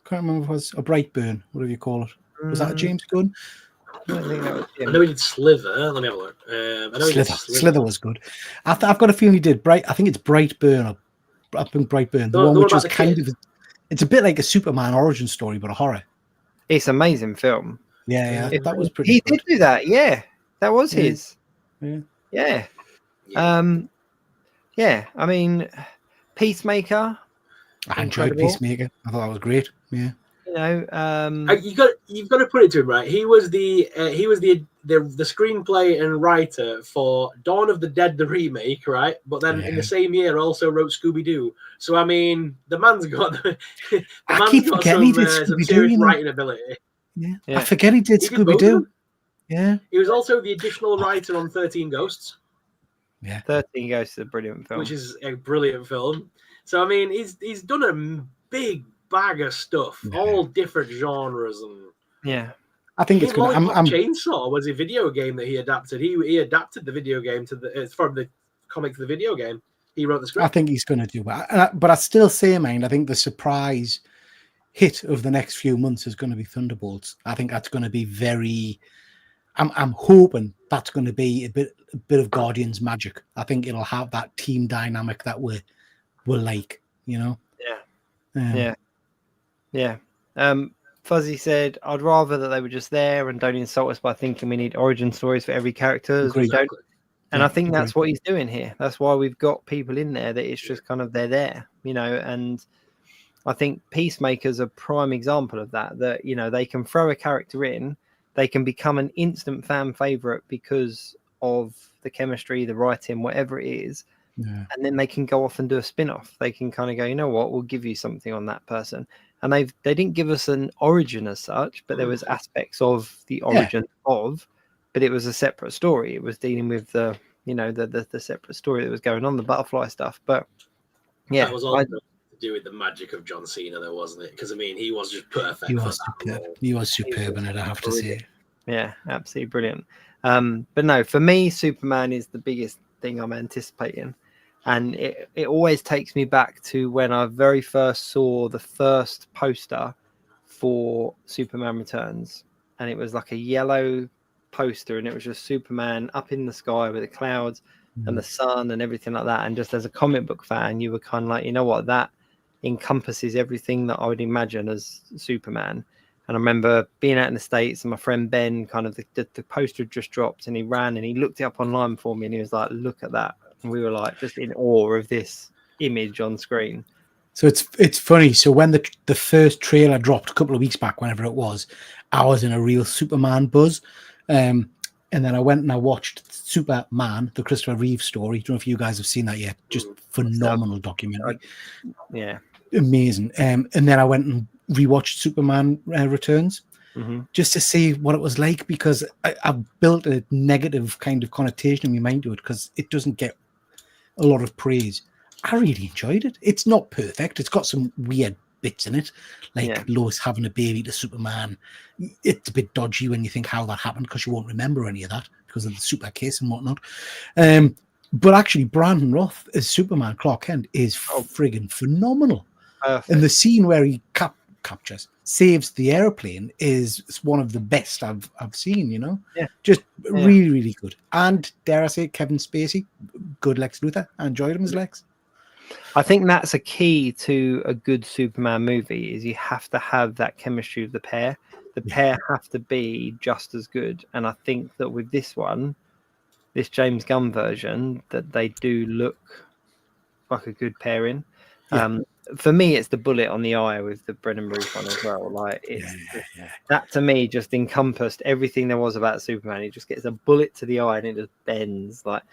Can't remember if it was a Bright Burn, whatever you call it. Was that a James Gunn? I don't think that was I him. know he did Slither. Let me have a look. I know he did Slither was good. I've got a feeling he did Bright. I think it's Bright Burn, or I think Bright Burn. The one which was kind of, it's a bit like a Superman origin story, but a horror. It's an amazing film. Yeah, that was pretty. He good. did do that. Yeah, that was his. Yeah. I mean, Peacemaker. I enjoyed incredible. Peacemaker. I thought that was great. Yeah. You've got to put it to him, right. He was the screenplay and writer for Dawn of the Dead, the remake, right? But then in the same year also wrote Scooby Doo. So I mean, the man's got some serious writing ability. Yeah. I forget he did Scooby Doo. Yeah. He was also the additional writer on 13 Ghosts. Yeah. 13 Ghosts is a brilliant film. Which is a brilliant film. So I mean, he's done a big bag of stuff, all different genres, and I think it's good. Chainsaw was a video game that he adapted. He adapted the video game from the comic to the video game. He wrote the script. I think he's going to do that. But I still say, man, I think the surprise hit of the next few months is going to be Thunderbolts. I think that's going to be very. I'm hoping that's going to be a bit of Guardians magic. I think it'll have that team dynamic that we're like, Yeah. Fuzzy said, I'd rather that they were just there and don't insult us by thinking we need origin stories for every character. We don't. And I think that's what he's doing here. That's why we've got people in there that it's just kind of they're there, and I think Peacemaker's a prime example of that, they can throw a character in, they can become an instant fan favorite because of the chemistry, the writing, whatever it is. Yeah. And then they can go off and do a spin-off. They can kind of go, you know what, we'll give you something on that person. And they didn't give us an origin as such, but there was aspects of the origin but it was a separate story. It was dealing with the separate story that was going on, the butterfly stuff. But yeah, that was all to do with the magic of John Cena, though, wasn't it? Because I mean, he was just perfect. He was superb in it, I have to say. Yeah, absolutely brilliant. But no, for me, Superman is the biggest thing I'm anticipating. And it always takes me back to when I very first saw the first poster for Superman Returns. And it was like a yellow poster, and it was just Superman up in the sky with the clouds and the sun and everything like that. And just as a comic book fan, you were kind of like, you know what, that encompasses everything that I would imagine as Superman. And I remember being out in the States, and my friend Ben, kind of the poster had just dropped, and he ran and he looked it up online for me, and he was like, "Look at that!" And we were like, just in awe of this image on screen. So it's funny. So when the first trailer dropped a couple of weeks back, whenever it was, I was in a real Superman buzz. And then I went and I watched Superman, the Christopher Reeve story. I don't know if you guys have seen that yet. Just phenomenal documentary. Yeah. Amazing. And then I went and rewatched Superman Returns just to see what it was like, because I've built a negative kind of connotation in my mind to it because it doesn't get a lot of praise. I really enjoyed it. It's not perfect. It's got some weird bits in it, like Lois having a baby to Superman. It's a bit dodgy when you think how that happened, because you won't remember any of that because of the super case and whatnot. But actually, Brandon Roth as Superman Clark Kent is friggin' phenomenal. Perfect. And the scene where he saves the airplane is one of the best I've seen. You know, really, really good. And dare I say, Kevin Spacey, good Lex Luthor. I enjoyed him as Lex. I think that's a key to a good Superman movie, is you have to have that chemistry of the pair. The pair have to be just as good. And I think that with this one, this James Gunn version, that they do look like a good pairing. For me, it's the bullet on the eye with the Brendan Ruth one as well. Like that to me just encompassed everything there was about Superman. He just gets a bullet to the eye and it just bends. But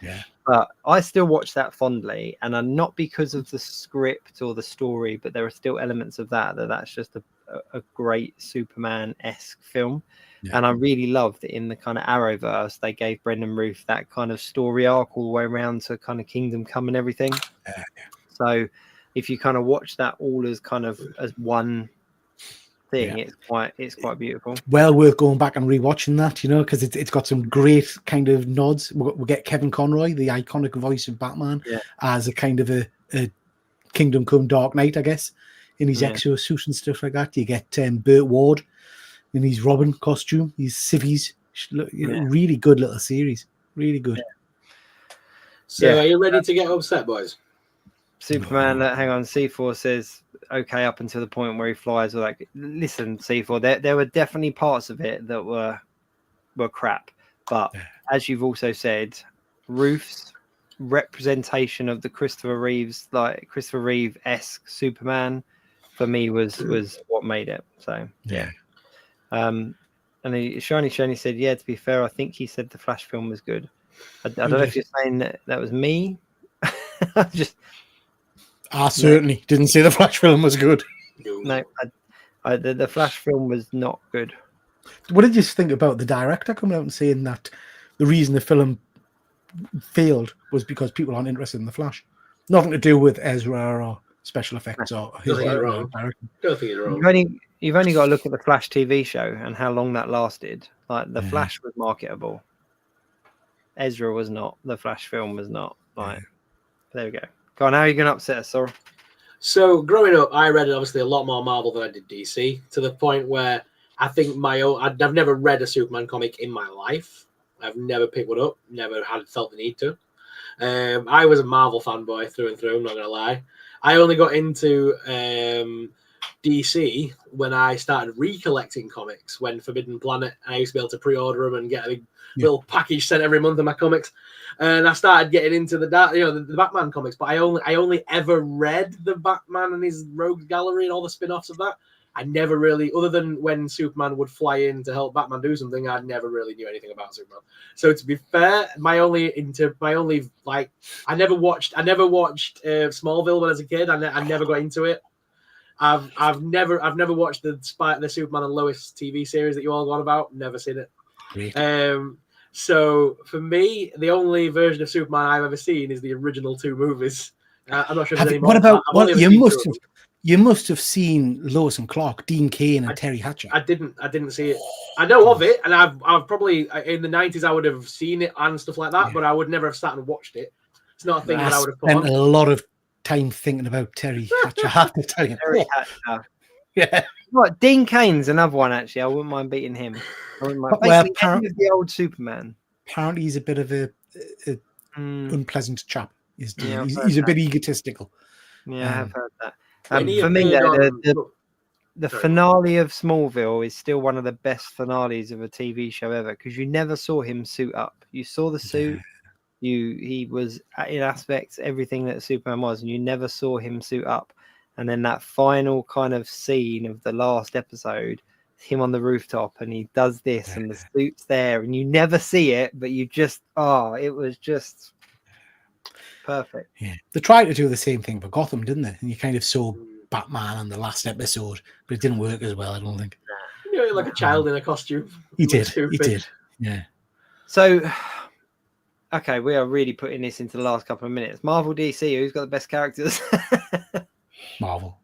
I still watch that fondly, and not because of the script or the story, but there are still elements of that's just a great Superman-esque film. And I really love that in the kind of Arrowverse, they gave Brendan Ruth that kind of story arc all the way around to kind of Kingdom Come and everything. So if you kind of watch that all as kind of as one thing, it's quite beautiful. Well worth going back and rewatching that, you know, because it's got some great kind of nods. We'll get Kevin Conroy, the iconic voice of Batman, as a kind of a Kingdom Come Dark Knight, I guess, in his exo suit and stuff like that. You get Burt Ward in his Robin costume, his civvies. Really good little series. Really good. So are you ready to get upset, boys? Superman, hang on, C4 says, okay, up until the point where he flies. Listen, C4, there were definitely parts of it that were crap. But as you've also said, Ruth's representation of the Christopher Reeve-esque Superman, for me, was what made it. So, and Shiny said, to be fair, I think he said the Flash film was good. I don't know if you're saying that was me. I certainly didn't say the Flash film was good. No, the Flash film was not good. What did you think about the director coming out and saying that the reason the film failed was because people aren't interested in the Flash? Nothing to do with Ezra or special effects or his don't think you're wrong. You've only got to look at the Flash TV show and how long that lasted. Like the Flash was marketable. Ezra was not. The Flash film was not. There we go. Go on, how are you going to upset us, Sorrel? So growing up, I read obviously a lot more Marvel than I did DC, to the point where I think I've never read a Superman comic in my life. I've never picked one up, never felt the need to. I was a Marvel fanboy through and through, I'm not going to lie. I only got into DC when I started recollecting comics, when Forbidden Planet, I used to be able to pre-order them and get a little package sent every month of my comics. And I started getting into the Batman comics, but I only ever read the Batman and his Rogues Gallery and all the spin-offs of that. I never really, other than when Superman would fly in to help Batman do something, I never really knew anything about Superman. So to be fair, I never watched Smallville when I was a kid. I never got into it. I've never watched the Superman and Lois TV series that you all got about. Never seen it. Great. So for me, the only version of Superman I've ever seen is the original two movies. I'm not sure if there's any more. What about you must have seen Lois and Clark, Dean Cain and Terry Hatcher. I didn't see it. I know of it, and I've probably in the 90s I would have seen it and stuff like that, but I would never have sat and watched it. It's not a thing that I would have put on. A lot of time thinking about Terry Hatcher. I have to tell you. Terry Hatcher. Yeah. What? Dean Cain's another one, actually. I wouldn't mind beating him. I wouldn't mind. Basically, the old Superman. Apparently, he's a bit of a unpleasant chap. He's a bit egotistical. Yeah, I have heard that. When he For me, appeared though, on- the Sorry. finale of Smallville is still one of the best finales of a TV show ever because you never saw him suit up. You saw the suit. He was in aspects everything that Superman was, and you never saw him suit up. And then that final kind of scene of the last episode, him on the rooftop, and he does this, and the suit's there, and you never see it, but you just it was just perfect. Yeah, they tried to do the same thing for Gotham, didn't they? And you kind of saw Batman on the last episode, but it didn't work as well. I don't think. You know, like a child in a costume. He Looked did. stupid. He did. Yeah. So, okay, we are really putting this into the last couple of minutes. Marvel, DC, who's got the best characters? Marvel.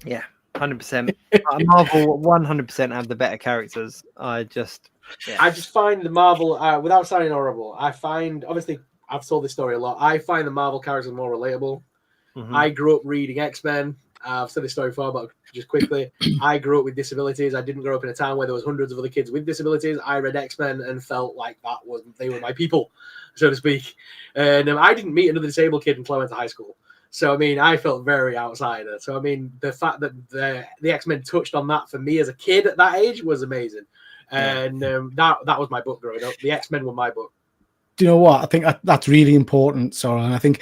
Yeah, 100%. Marvel 100% have the better characters. I just find the Marvel, without sounding horrible, obviously, I've told this story a lot. I find the Marvel characters more relatable. Mhm. I grew up reading X-Men. I've said this story before, but just quickly, I grew up with disabilities. I didn't grow up in a town where there was hundreds of other kids with disabilities. I read X-Men and felt like they were my people, so to speak. And I didn't meet another disabled kid until I went to high school. So, I mean, I felt very outsider. So, I mean, the fact that the X-Men touched on that for me as a kid at that age was amazing. And that was my book growing up. The X-Men were my book. Do you know what? I think that's really important, Sarah. And I think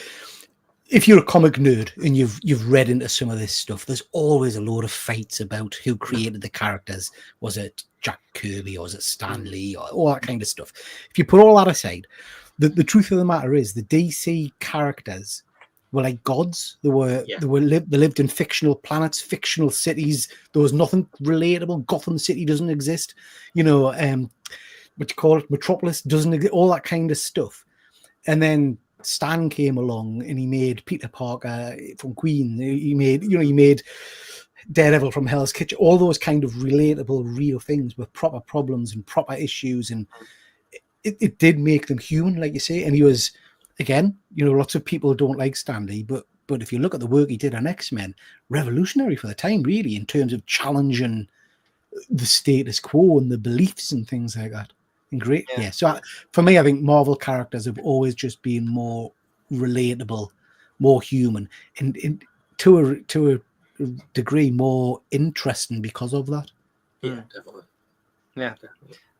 if you're a comic nerd and you've read into some of this stuff, there's always a load of fights about who created the characters. Was it Jack Kirby or was it Stan Lee or all that kind of stuff? If you put all that aside, the truth of the matter is the DC characters were like gods. They lived in fictional planets, fictional cities. There was nothing relatable. Gotham City doesn't exist. You know, what you call it, Metropolis doesn't exist. All that kind of stuff. And then Stan came along and he made Peter Parker from Queen. He made Daredevil from Hell's Kitchen. All those kind of relatable, real things with proper problems and proper issues, and it did make them human, like you say. And he was, again, you know, lots of people don't like Stan Lee, but if you look at the work he did on X-Men, revolutionary for the time, really, in terms of challenging the status quo and the beliefs and things like that. And great, yeah. So for me, I think Marvel characters have always just been more relatable, more human, and to a degree more interesting because of that. Yeah, definitely. Yeah,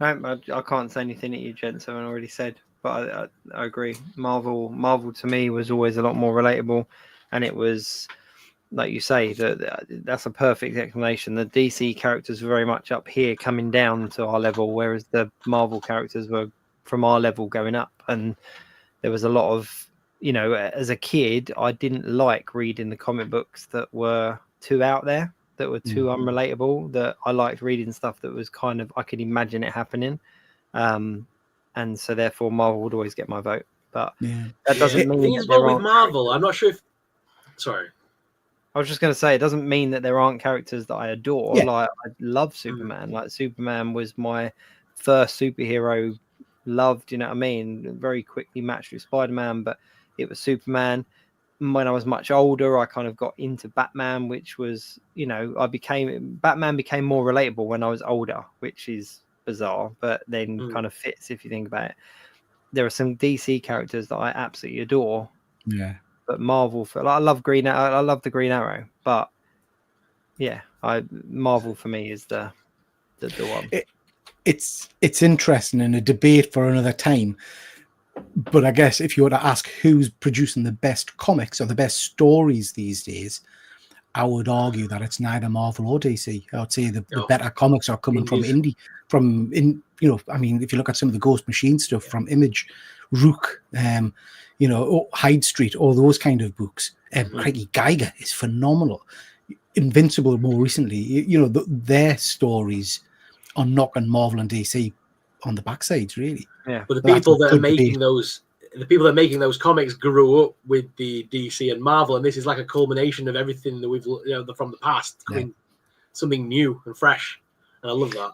I can't say anything that you gents haven't already said, but I agree. Marvel to me was always a lot more relatable, and it was, like you say, that's a perfect explanation. The DC characters were very much up here coming down to our level, whereas the Marvel characters were from our level going up. And there was a lot of, you know, as a kid, I didn't like reading the comic books that were too out there, that were too unrelatable, that I liked reading stuff that was kind of, I could imagine it happening. And so therefore Marvel would always get my vote. But that doesn't mean that there with Marvel, I'm not sure if... Sorry. I was just going to say, it doesn't mean that there aren't characters that I adore. Like, I love Superman. Like, Superman was my first superhero loved, you know what I mean? Very quickly matched with Spider-Man, but it was Superman. When I was much older, I kind of got into Batman, which was, you know, Batman became more relatable when I was older, which is bizarre, but then kind of fits if you think about it. There are some DC characters that I absolutely adore. Yeah. But Marvel, I love Green Arrow. I love the Green Arrow, but yeah, Marvel for me is the one. It's interesting and a debate for another time. But I guess if you were to ask who's producing the best comics or the best stories these days, I would argue that it's neither Marvel or DC. I would say the better comics are coming from indie. You know, I mean, if you look at some of the Ghost Machine stuff from Image, Rook, you know, Hyde Street, all those kind of books. Craigie Geiger is phenomenal. Invincible more recently, you know, their stories are knocking Marvel and DC on the backsides, really. Yeah. But the people that are making those comics grew up with the DC and Marvel, and this is like a culmination of everything that we've, you know, from the past, something new and fresh, and I love that.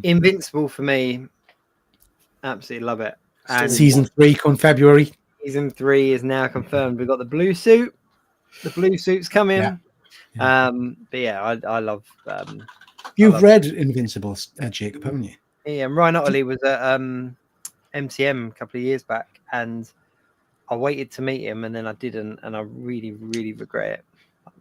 Invincible for me, absolutely love it. And season 3 come February. Season 3 is now confirmed. We've got the blue suit. The blue suit's coming. But yeah, I love. You've read Invincible, Jacob, haven't you? Yeah, and Ryan Ottley was at MCM a couple of years back, and I waited to meet him and then I didn't, and I really, really regret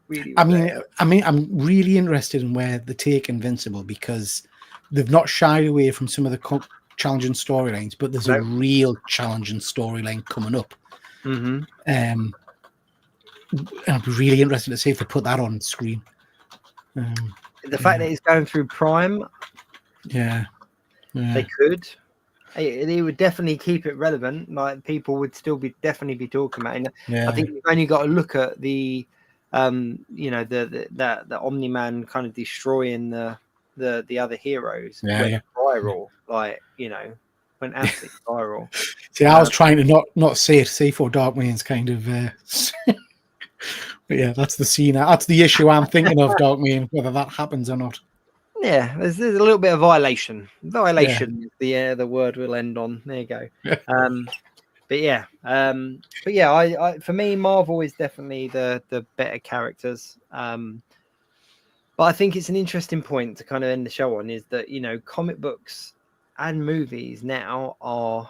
it. I mean, I'm really interested in where they take Invincible, because they've not shied away from some of the challenging storylines, but there's a real challenging storyline coming up. Mm-hmm. I'd be really interested to see if they put that on screen. The fact that it's going through Prime, they could. They would definitely keep it relevant. Like, people would still definitely be talking about it. I think you've only got to look at the the Omni-Man kind of destroying the other heroes. Went viral, like, went absolutely viral. See, I was trying to not say it. C4 Darkman's kind of. But yeah, that's the scene. That's the issue I'm thinking of, Darkman, whether that happens or not. Yeah, there's a little bit of violation. Violation is the word we'll end on. There you go. I for me, Marvel is definitely the better characters. But I think it's an interesting point to kind of end the show on, is that, comic books and movies now are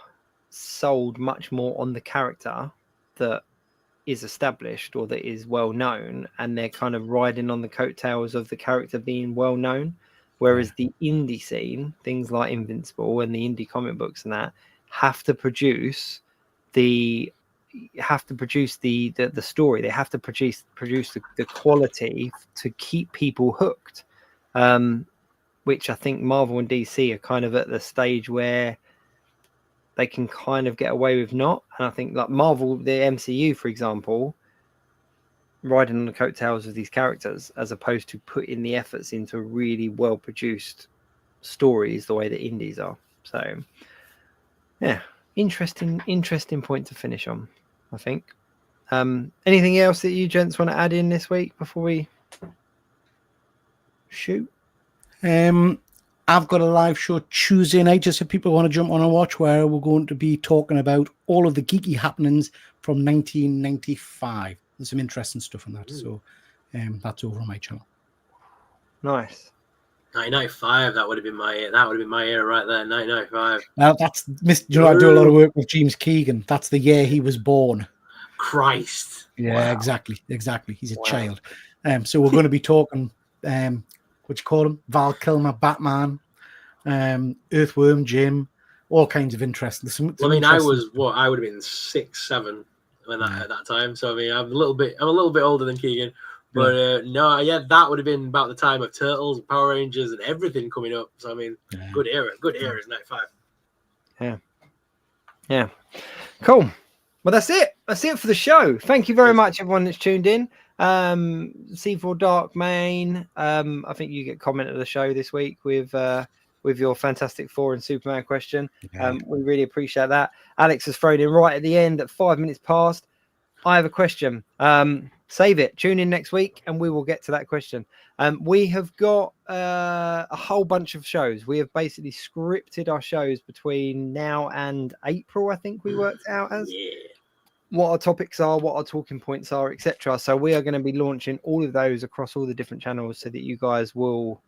sold much more on the character that is established or that is well known, and they're kind of riding on the coattails of the character being well known. Whereas the indie scene, things like Invincible and the indie comic books and that, have to produce the story. They have to produce the quality to keep people hooked. Which I think Marvel and DC are kind of at the stage where they can kind of get away with not. And I think, like Marvel, the MCU, for example, riding on the coattails of these characters, as opposed to putting the efforts into really well produced stories the way that indies are. So yeah, interesting point to finish on, I think. Anything else that you gents want to add in this week before we shoot? I've got a live show Tuesday night, just if people want to jump on and watch, where we're going to be talking about all of the geeky happenings from 1995. There's some interesting stuff in that. So that's over on my channel. Nice. 1995, that would have been my era right there. 1995. Now that's I do a lot of work with James Keegan. That's the year he was born. Christ. Yeah, wow. Exactly. He's a child. So we're going to be talking what you call him? Val Kilmer, Batman, Earthworm Jim, all kinds of interesting. I would have been 6, 7 when at that time. So I mean, I'm a little bit older than Keegan, but that would have been about the time of Turtles, Power Rangers, and everything coming up. So I mean, good era is 95. Yeah, cool. Well, that's it for the show. Thank you very much, everyone that's tuned in. C4 Darkman, I think you get comment of the show this week with your Fantastic Four and Superman question. We really appreciate that. Alex has thrown in right at the end at 5 minutes past. I have a question. Save it. Tune in next week and we will get to that question. We have got a whole bunch of shows. We have basically scripted our shows between now and April, I think we worked out as. What our topics are, what our talking points are, etc. So we are going to be launching all of those across all the different channels so that you guys will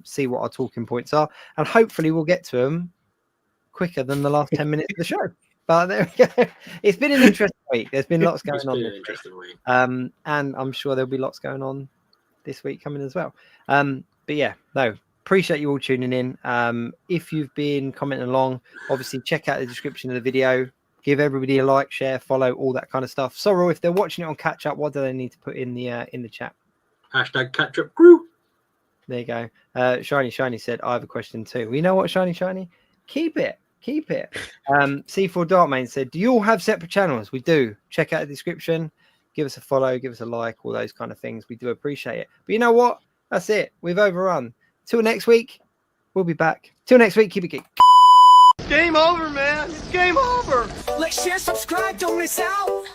see what our talking points are, and hopefully we'll get to them quicker than the last 10 minutes of the show. But there we go. It's been an interesting week. There's been lots going on this week. And I'm sure there'll be lots going on this week coming as well. But yeah, appreciate you all tuning in. If you've been commenting along, obviously check out the description of the video. Give everybody a like, share, follow, all that kind of stuff. Sorrow, if they're watching it on catch up, what do they need to put in the chat? Hashtag catch up crew. There you go. Shiny said, I have a question too. Well, you know what, Shiny? Keep it. C4 Darkman said, do you all have separate channels? We do. Check out the description. Give us a follow, give us a like, all those kind of things. We do appreciate it. But you know what? That's it. We've overrun. Till next week, we'll be back. Till next week, keep it geek. It's game over, man. It's game over. Like, share, subscribe, don't miss out.